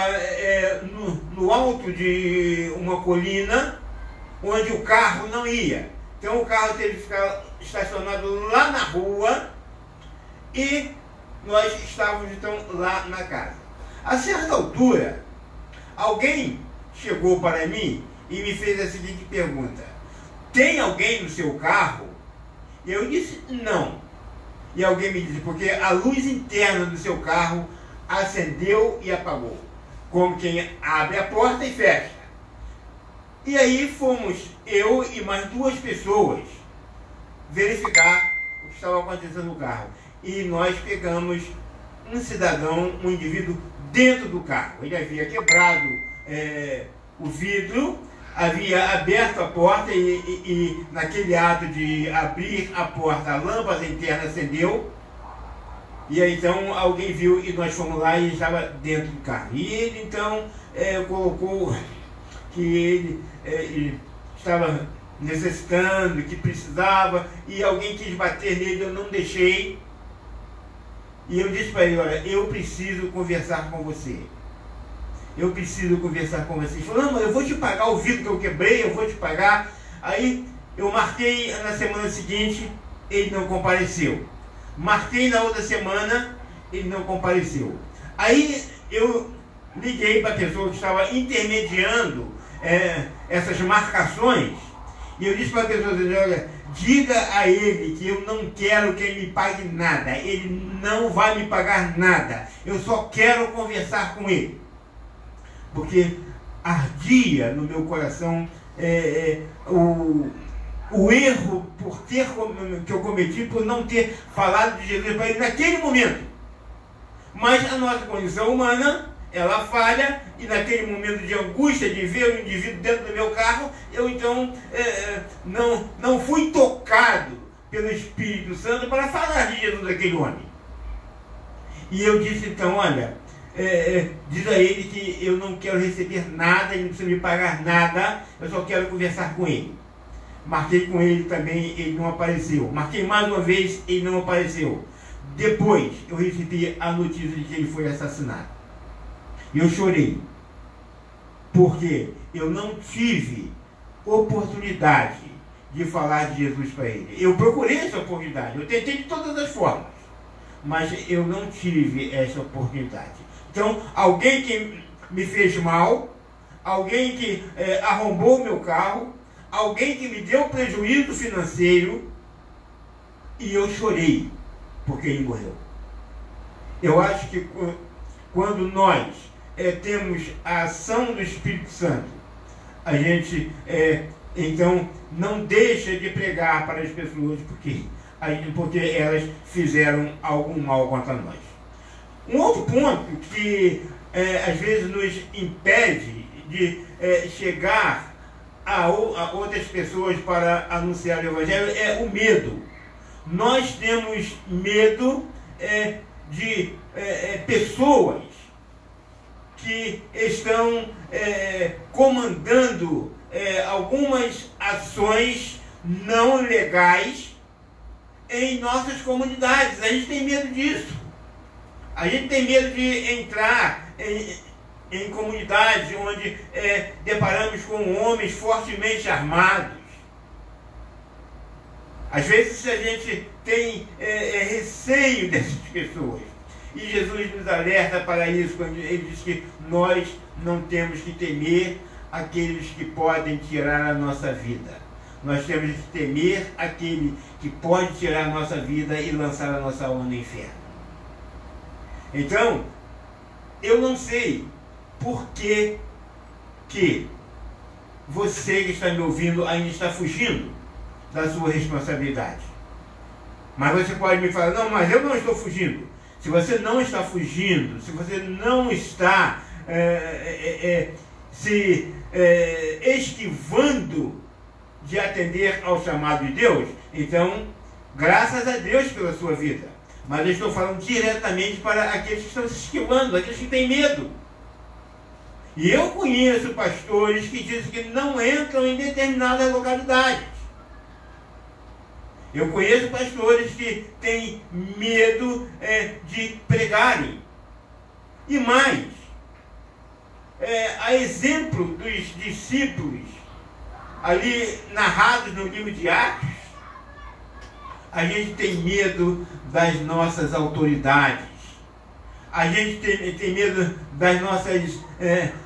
Speaker 3: no alto de uma colina, onde o carro não ia. Então o carro teve que ficar estacionado lá na rua, e nós estávamos então lá na casa. A certa altura, alguém chegou para mim e me fez a seguinte pergunta: tem alguém no seu carro? E eu disse não. E alguém me disse, porque a luz interna do seu carro acendeu e apagou, como quem abre a porta e fecha. E aí fomos eu e mais duas pessoas verificar o que estava acontecendo no carro. E nós pegamos um cidadão, um indivíduo dentro do carro. Ele havia quebrado o vidro, havia aberto a porta e naquele ato de abrir a porta, a lâmpada interna acendeu. E aí então alguém viu e nós fomos lá e ele estava dentro do carro. E ele então colocou que ele estava necessitando, que precisava, e alguém quis bater nele, eu não deixei. E eu disse para ele: olha, eu preciso conversar com você. Eu preciso conversar com você. Ele falou: não, mas eu vou te pagar o vidro que eu quebrei, eu vou te pagar. Aí eu marquei na semana seguinte, ele não compareceu. Marquei na outra semana, ele não compareceu. Aí eu liguei para a pessoa que estava intermediando essas marcações, e eu disse para a pessoa: olha, diga a ele que eu não quero que ele me pague nada, ele não vai me pagar nada, eu só quero conversar com ele. Porque ardia no meu coração o erro que eu cometi por não ter falado de Jesus para ele naquele momento. Mas a nossa condição humana, ela falha, e naquele momento de angústia de ver o indivíduo dentro do meu carro, eu então não fui tocado pelo Espírito Santo para falar de Jesus àquele homem. E eu disse então: olha, diz a ele que eu não quero receber nada, ele não precisa me pagar nada, eu só quero conversar com ele. Marquei com ele também, ele não apareceu. Marquei mais uma vez, ele não apareceu. Depois eu recebi a notícia de que ele foi assassinado. E eu chorei, porque eu não tive oportunidade de falar de Jesus para ele. Eu procurei essa oportunidade, eu tentei de todas as formas, mas eu não tive essa oportunidade. Então, alguém que me fez mal, alguém que arrombou o meu carro, alguém que me deu prejuízo financeiro, e eu chorei porque ele morreu. Eu acho que quando nós temos a ação do Espírito Santo, a gente então não deixa de pregar para as pessoas porque elas fizeram algum mal contra nós. Um outro ponto que às vezes nos impede de chegar a outras pessoas para anunciar o Evangelho é o medo. Nós temos medo de pessoas que estão comandando algumas ações não legais em nossas comunidades. A gente tem medo disso. A gente tem medo de entrar em comunidades onde deparamos com homens fortemente armados. Às vezes a gente tem receio dessas pessoas. E Jesus nos alerta para isso, quando ele diz que nós não temos que temer aqueles que podem tirar a nossa vida. Nós temos que temer aquele que pode tirar a nossa vida e lançar a nossa alma no inferno. Então, eu não sei por que você que está me ouvindo ainda está fugindo da sua responsabilidade. Mas você pode me falar, não, mas eu não estou fugindo. Se você não está fugindo, se você não está esquivando de atender ao chamado de Deus, então, graças a Deus pela sua vida. Mas eu estou falando diretamente para aqueles que estão se esquivando, aqueles que têm medo. E eu conheço pastores que dizem que não entram em determinadas localidades. Eu conheço pastores que têm medo de pregarem. E mais, a exemplo dos discípulos ali narrados no livro de Atos, a gente tem medo das nossas autoridades. A gente tem medo das nossas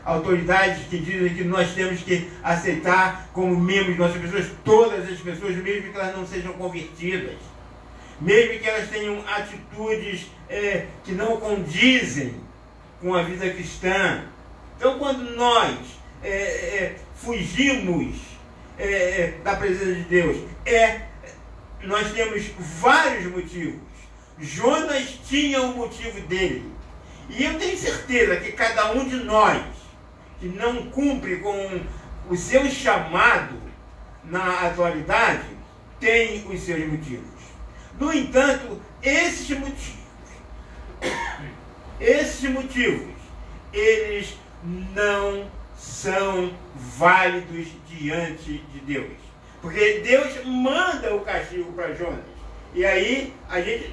Speaker 3: autoridades que dizem que nós temos que aceitar como membros de nossas pessoas, todas as pessoas, mesmo que elas não sejam convertidas, mesmo que elas tenham atitudes que não condizem com a vida cristã. Então, quando nós fugimos da presença de Deus, nós temos vários motivos. Jonas tinha um motivo dele. E eu tenho certeza que cada um de nós que não cumpre com o seu chamado na atualidade tem os seus motivos. No entanto, esses motivos, eles não são válidos diante de Deus. Porque Deus manda o castigo para Jonas. E aí a gente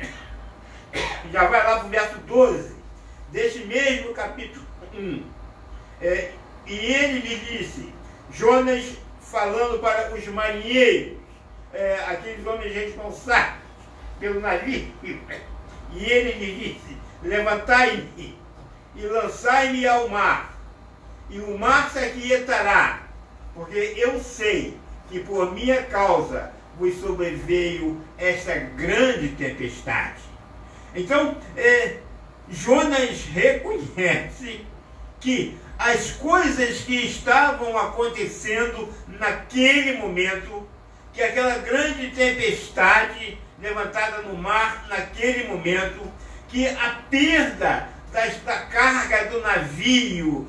Speaker 3: já vai lá para o verso 12, desse mesmo capítulo 1. E ele lhe disse, Jonas falando para os marinheiros, aqueles homens responsáveis pelo navio, e ele lhe disse, levantai-me e lançai-me ao mar, e o mar se aquietará, porque eu sei que por minha causa vos sobreveio esta grande tempestade. Então, Jonas reconhece que as coisas que estavam acontecendo naquele momento, que aquela grande tempestade levantada no mar naquele momento, que a perda da carga do navio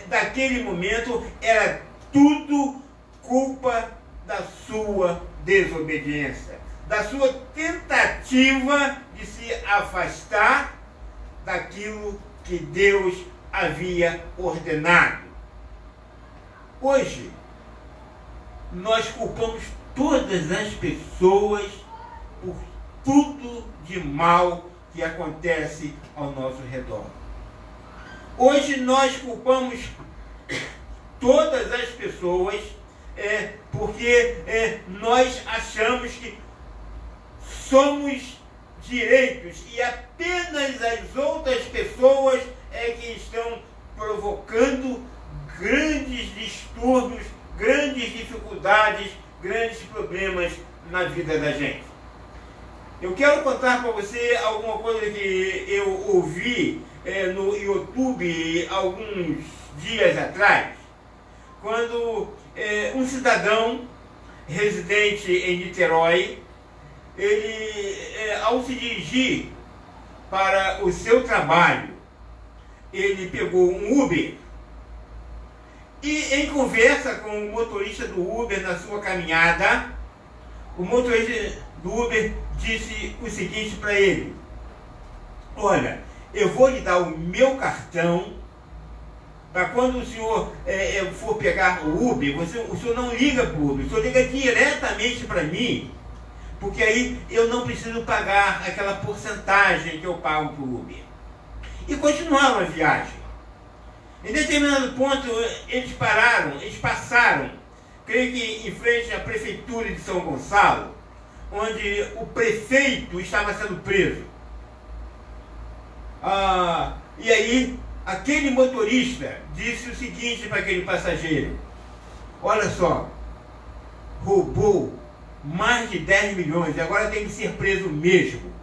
Speaker 3: daquele momento era tudo culpa da sua desobediência, da sua tentativa de se afastar daquilo que Deus havia ordenado. Hoje, nós culpamos todas as pessoas por tudo de mal que acontece ao nosso redor. Hoje nós culpamos todas as pessoas porque nós achamos que somos direitos e apenas as outras pessoas que estão provocando grandes distúrbios, grandes dificuldades, grandes problemas na vida da gente. Eu quero contar para você alguma coisa que eu ouvi no YouTube alguns dias atrás, quando um cidadão residente em Niterói, ele, ao se dirigir para o seu trabalho, ele pegou um Uber e, em conversa com o motorista do Uber na sua caminhada, o motorista do Uber disse o seguinte para ele: olha, eu vou lhe dar o meu cartão para quando o senhor for pegar o Uber, o senhor não liga para o Uber, o senhor liga diretamente para mim, porque aí eu não preciso pagar aquela porcentagem que eu pago para o Uber. E continuaram a viagem. Em determinado ponto, eles passaram, creio que em frente à prefeitura de São Gonçalo, onde o prefeito estava sendo preso. E aí, aquele motorista disse o seguinte para aquele passageiro: olha só, roubou mais de 10 milhões, agora tem que ser preso mesmo.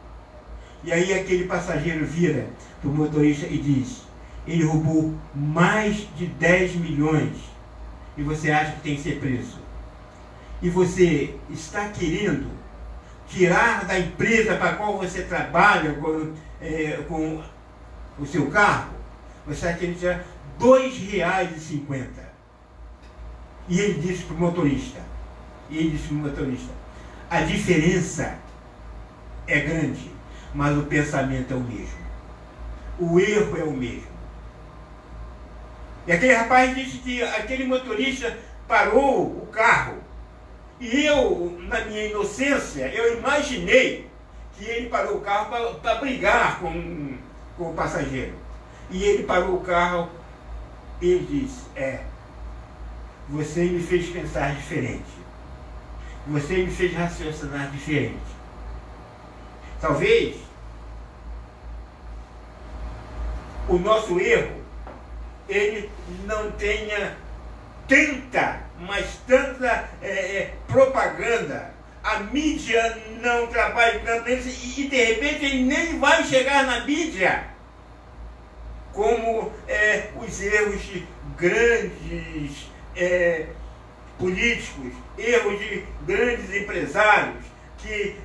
Speaker 3: E aí aquele passageiro vira para o motorista e diz: ele roubou mais de 10 milhões e você acha que tem que ser preso. E você está querendo tirar da empresa para a qual você trabalha com o seu carro, você está querendo tirar R$2,50. E ele disse para o motorista, a diferença é grande, mas o pensamento é o mesmo. O erro é o mesmo. E aquele rapaz disse que aquele motorista parou o carro. E eu, na minha inocência, eu imaginei que ele parou o carro para brigar com o passageiro. E ele parou o carro e ele disse: você me fez pensar diferente. Você me fez raciocinar diferente. Talvez o nosso erro, ele não tenha tanta propaganda, a mídia não trabalha tanto nisso, e de repente ele nem vai chegar na mídia, como os erros de grandes políticos, erros de grandes empresários que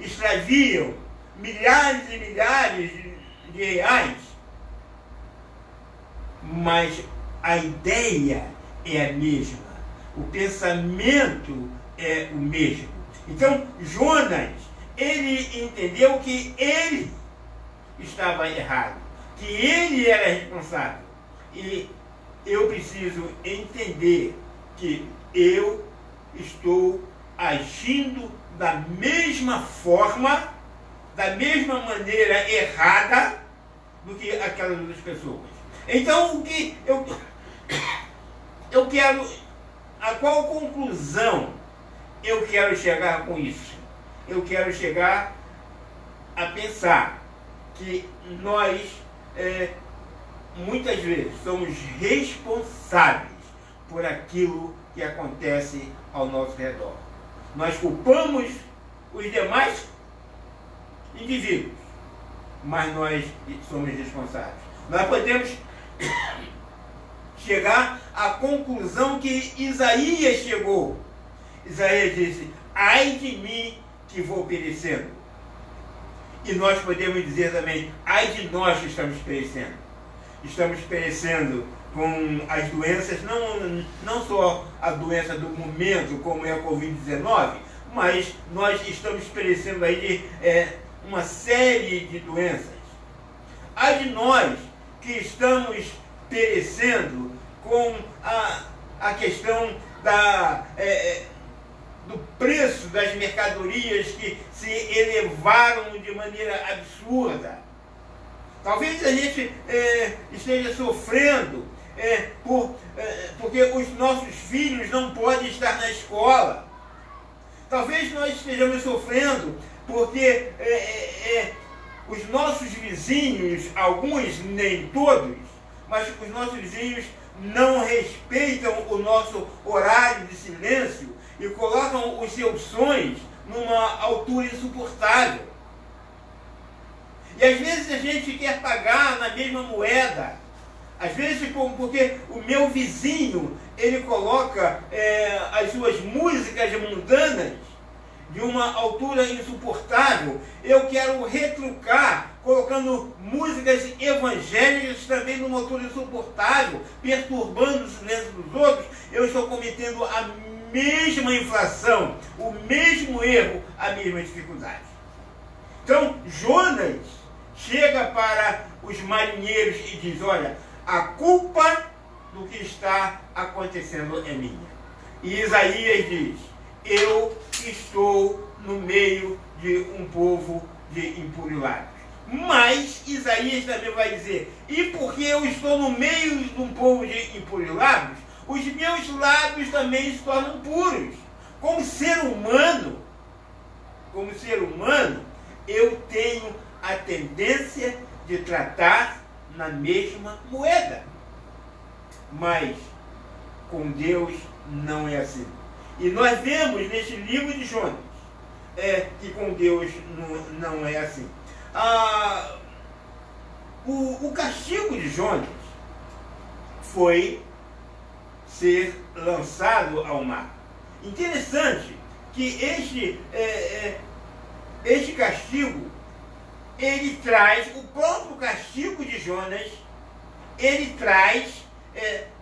Speaker 3: extraviam milhares e milhares de reais. Mas a ideia é a mesma, o pensamento é o mesmo. Então Jonas, ele entendeu que ele estava errado, que ele era responsável. E eu preciso entender que eu estou agindo da mesma forma, da mesma maneira errada do que aquelas outras pessoas. Então, o que eu quero, a qual conclusão eu quero chegar com isso? Eu quero chegar a pensar que nós, muitas vezes, somos responsáveis por aquilo que acontece ao nosso redor. Nós culpamos os demais indivíduos, mas nós somos responsáveis. Nós podemos chegar à conclusão que Isaías chegou. Isaías disse: ai de mim que vou perecendo. E nós podemos dizer também: ai de nós que estamos perecendo. Estamos perecendo com as doenças, não só a doença do momento, como é a Covid-19, mas nós estamos perecendo aí de uma série de doenças. Ai de nós que estamos perecendo com a questão do preço das mercadorias que se elevaram de maneira absurda. Talvez a gente esteja sofrendo porque os nossos filhos não podem estar na escola. Talvez nós estejamos sofrendo porque os nossos vizinhos, alguns, nem todos, mas os nossos vizinhos não respeitam o nosso horário de silêncio e colocam os seus sons numa altura insuportável. E às vezes a gente quer pagar na mesma moeda. Às vezes porque o meu vizinho, ele coloca as suas músicas mundanas de uma altura insuportável, eu quero retrucar, colocando músicas evangélicas também numa altura insuportável, perturbando o silêncio dos outros. Eu estou cometendo a mesma infração, o mesmo erro, a mesma dificuldade. Então, Jonas chega para os marinheiros e diz: olha, a culpa do que está acontecendo é minha. E Isaías diz: eu estou no meio de um povo de impuros lábios. Mas Isaías também vai dizer: e porque eu estou no meio de um povo de impuros lábios, os meus lábios também se tornam puros. Como ser humano, eu tenho a tendência de tratar na mesma moeda. Mas com Deus não é assim. E nós vemos neste livro de Jonas que com Deus não é assim. O castigo de Jonas foi ser lançado ao mar. Interessante que este castigo, ele traz, o próprio castigo de Jonas, ele traz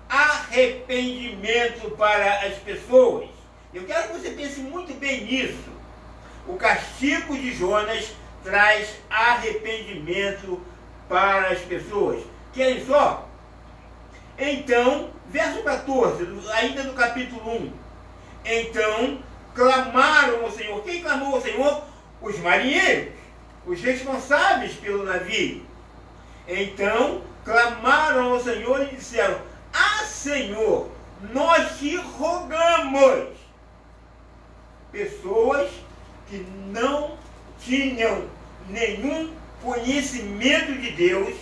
Speaker 3: arrependimento para as pessoas. Eu quero que você pense muito bem nisso. O castigo de Jonas traz arrependimento para as pessoas. Querem só? Então, verso 14, ainda do capítulo 1. Então, clamaram ao Senhor. Quem clamou ao Senhor? Os marinheiros, os responsáveis pelo navio. Então, clamaram ao Senhor e disseram: ah, Senhor, nós te rogamos. Pessoas que não tinham nenhum conhecimento de Deus,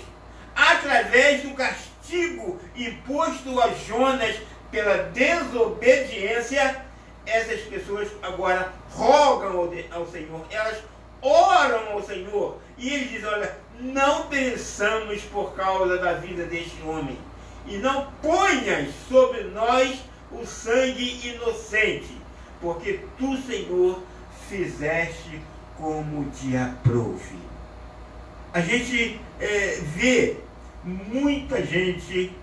Speaker 3: através do castigo imposto a Jonas pela desobediência, essas pessoas agora rogam ao Senhor, elas oram ao Senhor, e eles dizem: olha, não pereçamos por causa da vida deste homem, e não ponhas sobre nós o sangue inocente, porque tu, Senhor, fizeste como te aprouve. A gente vê muita gente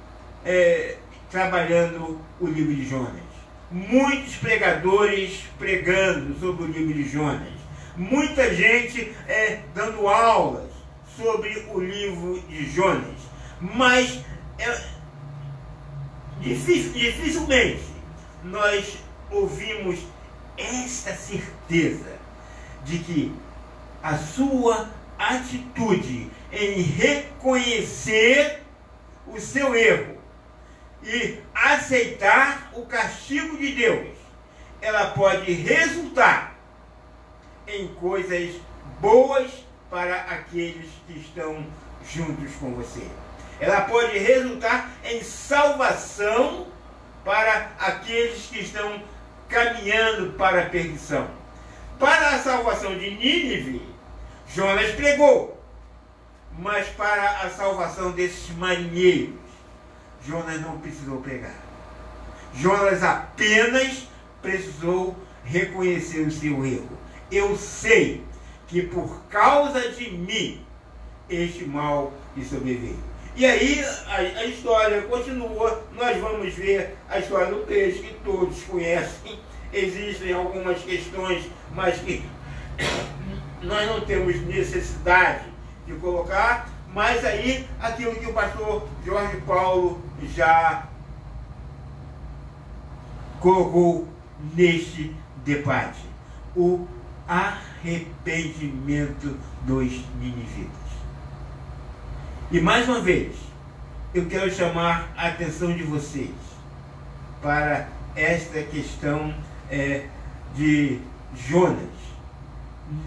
Speaker 3: trabalhando o livro de Jonas. Muitos pregadores pregando sobre o livro de Jonas. Muita gente dando aulas sobre o livro de Jonas. Mas dificilmente nós ouvimos esta certeza de que a sua atitude em reconhecer o seu erro e aceitar o castigo de Deus, ela pode resultar em coisas boas para aqueles que estão juntos com você. Ela pode resultar em salvação para aqueles que estão caminhando para a perdição. Para a salvação de Nínive, Jonas pregou, mas para a salvação desses marinheiros, Jonas não precisou pregar. Jonas apenas precisou reconhecer o seu erro. Eu sei que por causa de mim este mal me sobreveio. E aí a história continua. Nós vamos ver a história do peixe, que todos conhecem. Existem algumas questões, mas que nós não temos necessidade de colocar. Mas aí, aquilo que o pastor Jorge Paulo já colocou neste debate: o arrependimento dos ninivitas. E mais uma vez, eu quero chamar a atenção de vocês para esta questão de Jonas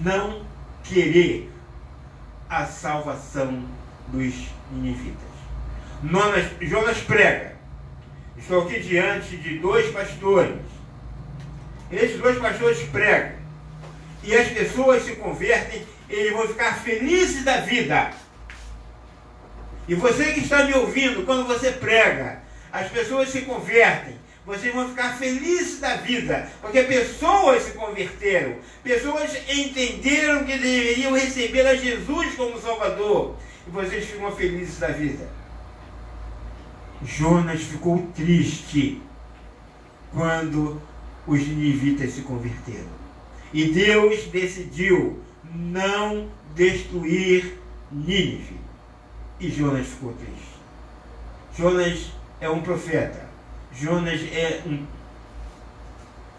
Speaker 3: não querer a salvação dos ninivitas. Jonas prega. Estou aqui diante de dois pastores. Esses dois pastores pregam. E as pessoas se convertem, eles vão ficar felizes da vida. E você que está me ouvindo, quando você prega, as pessoas se convertem, vocês vão ficar felizes da vida, porque pessoas se converteram, pessoas entenderam que deveriam receber a Jesus como Salvador, e vocês ficam felizes da vida. Jonas ficou triste quando os ninivitas se converteram. E Deus decidiu não destruir Nínive. E Jonas ficou triste. Jonas é um profeta. Jonas é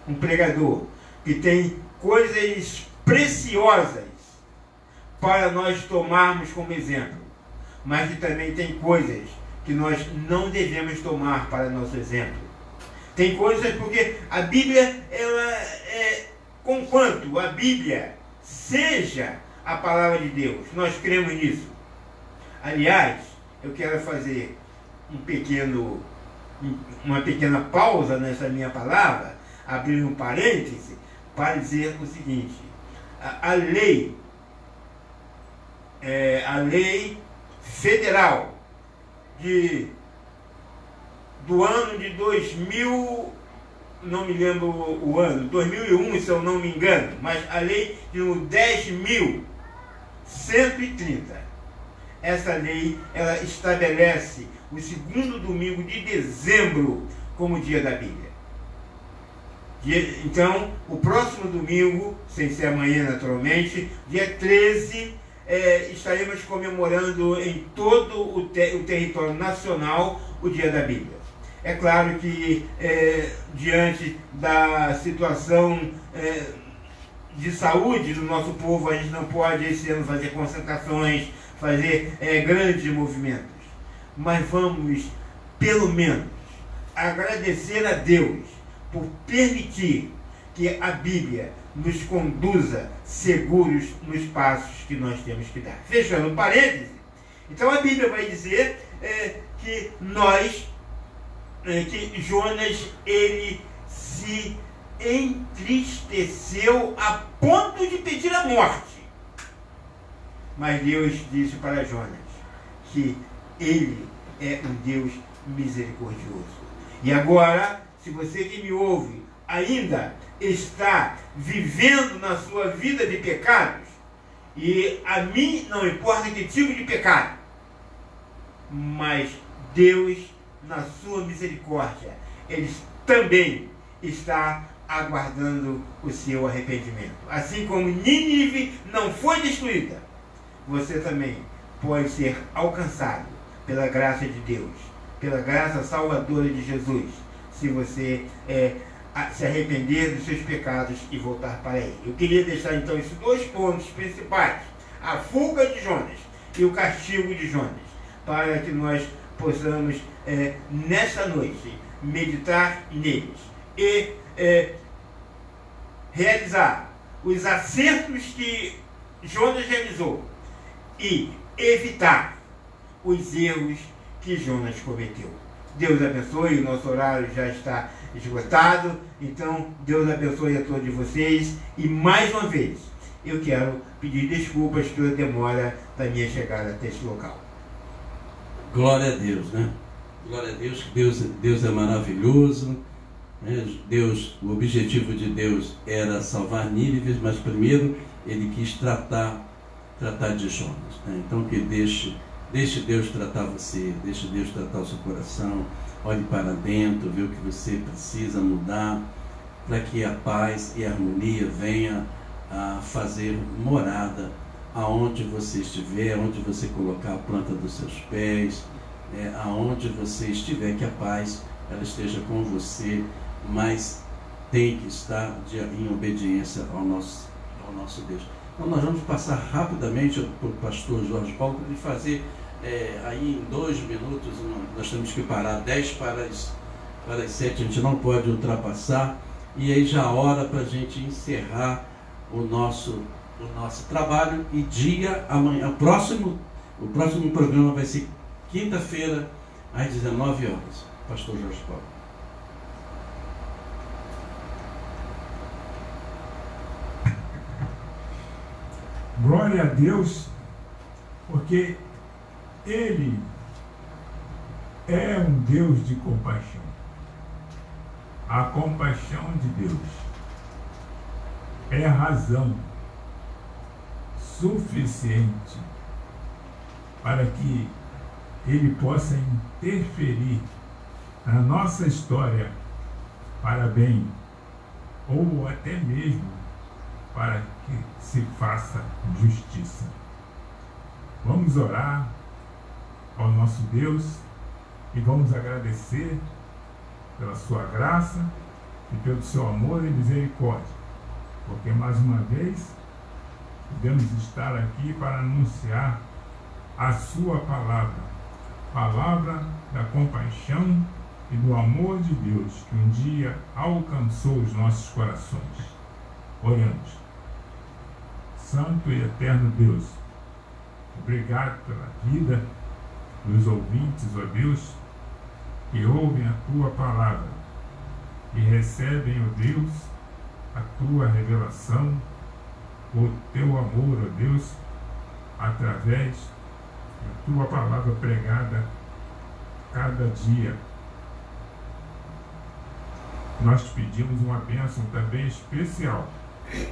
Speaker 3: um pregador que tem coisas preciosas para nós tomarmos como exemplo, mas que também tem coisas que nós não devemos tomar para nosso exemplo. Tem coisas porque a Bíblia, ela conquanto a Bíblia seja a palavra de Deus, nós cremos nisso. Aliás, eu quero fazer uma pequena pausa nessa minha palavra, abrir um parêntese, para dizer o seguinte: a lei federal do ano de 2000, não me lembro o ano, 2001, se eu não me engano, mas a lei de 10.130, essa lei, ela estabelece o segundo domingo de dezembro como dia da Bíblia. Então, o próximo domingo, sem ser amanhã naturalmente, dia 13, estaremos comemorando em todo o território nacional o dia da Bíblia. É claro que, diante da situação de saúde do nosso povo, a gente não pode esse ano fazer concentrações, fazer grandes movimentos. Mas vamos, pelo menos, agradecer a Deus por permitir que a Bíblia nos conduza seguros nos passos que nós temos que dar. Fechando parênteses, então a Bíblia vai dizer que Jonas, ele se entristeceu a ponto de pedir a morte. Mas Deus disse para Jonas que ele é um Deus misericordioso. E agora, se você que me ouve ainda está vivendo na sua vida de pecados, e a mim não importa que tipo de pecado, mas Deus, na sua misericórdia, Ele também está aguardando o seu arrependimento. Assim como Nínive não foi destruída, você também pode ser alcançado pela graça de Deus, pela graça salvadora de Jesus, se você se arrepender dos seus pecados e voltar para Ele. Eu queria deixar então esses dois pontos principais: a fuga de Jonas e o castigo de Jonas, para que nós possamos nessa noite meditar neles e realizar os acertos que Jonas realizou e evitar os erros que Jonas cometeu. Deus abençoe, o nosso horário já está esgotado, então Deus abençoe a todos vocês, e mais uma vez eu quero pedir desculpas pela demora da minha chegada até este local.
Speaker 1: Glória a Deus, né? Glória a Deus, que Deus é maravilhoso, né? Deus, o objetivo de Deus era salvar Nínive, mas primeiro Ele quis tratar de Jonas, né? Então que deixe Deus tratar você, deixe Deus tratar o seu coração, olhe para dentro, vê o que você precisa mudar, para que a paz e a harmonia venha a fazer morada aonde você estiver, aonde você colocar a planta dos seus pés, aonde você estiver, que a paz ela esteja com você, mas tem que estar em obediência ao nosso Deus. Então nós vamos passar rapidamente para o pastor Jorge Paulo para ele fazer aí em 2 minutos, nós temos que parar 10 para as 7, a gente não pode ultrapassar, e aí já hora para a gente encerrar o nosso trabalho. E amanhã, o próximo programa vai ser quinta-feira às 19 horas. Pastor Jorge Paulo.
Speaker 2: Glória a Deus, porque Ele é um Deus de compaixão. A compaixão de Deus é a razão suficiente para que Ele possa interferir na nossa história para bem, ou até mesmo para que se faça justiça. Vamos orar ao nosso Deus e vamos agradecer pela sua graça e pelo seu amor e misericórdia, porque mais uma vez podemos estar aqui para anunciar a sua palavra, palavra da compaixão e do amor de Deus que um dia alcançou os nossos corações. Oremos. Santo e eterno Deus, obrigado pela vida dos ouvintes, ó Deus, que ouvem a tua palavra e recebem, ó Deus, a tua revelação, o teu amor, ó Deus, através da tua palavra pregada cada dia. Nós te pedimos uma bênção também especial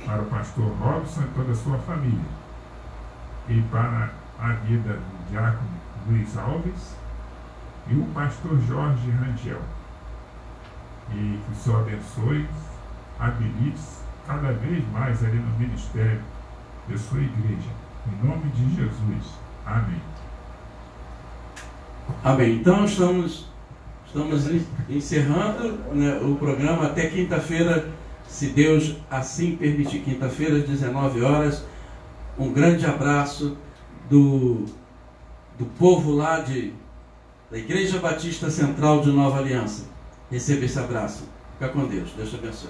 Speaker 2: para o pastor Robson e toda a sua família, e para a vida do diácono Luiz Alves e o pastor Jorge Rangel. E que o Senhor abençoe, habilite cada vez mais ali no ministério da sua igreja. Em nome de Jesus. Amém.
Speaker 1: Amém. Então estamos encerrando, né, o programa até quinta-feira, se Deus assim permitir. Quinta-feira às 19 horas. Um grande abraço do povo lá da Igreja Batista Central de Nova Aliança. Receba esse abraço. Fica com Deus. Deus te abençoe.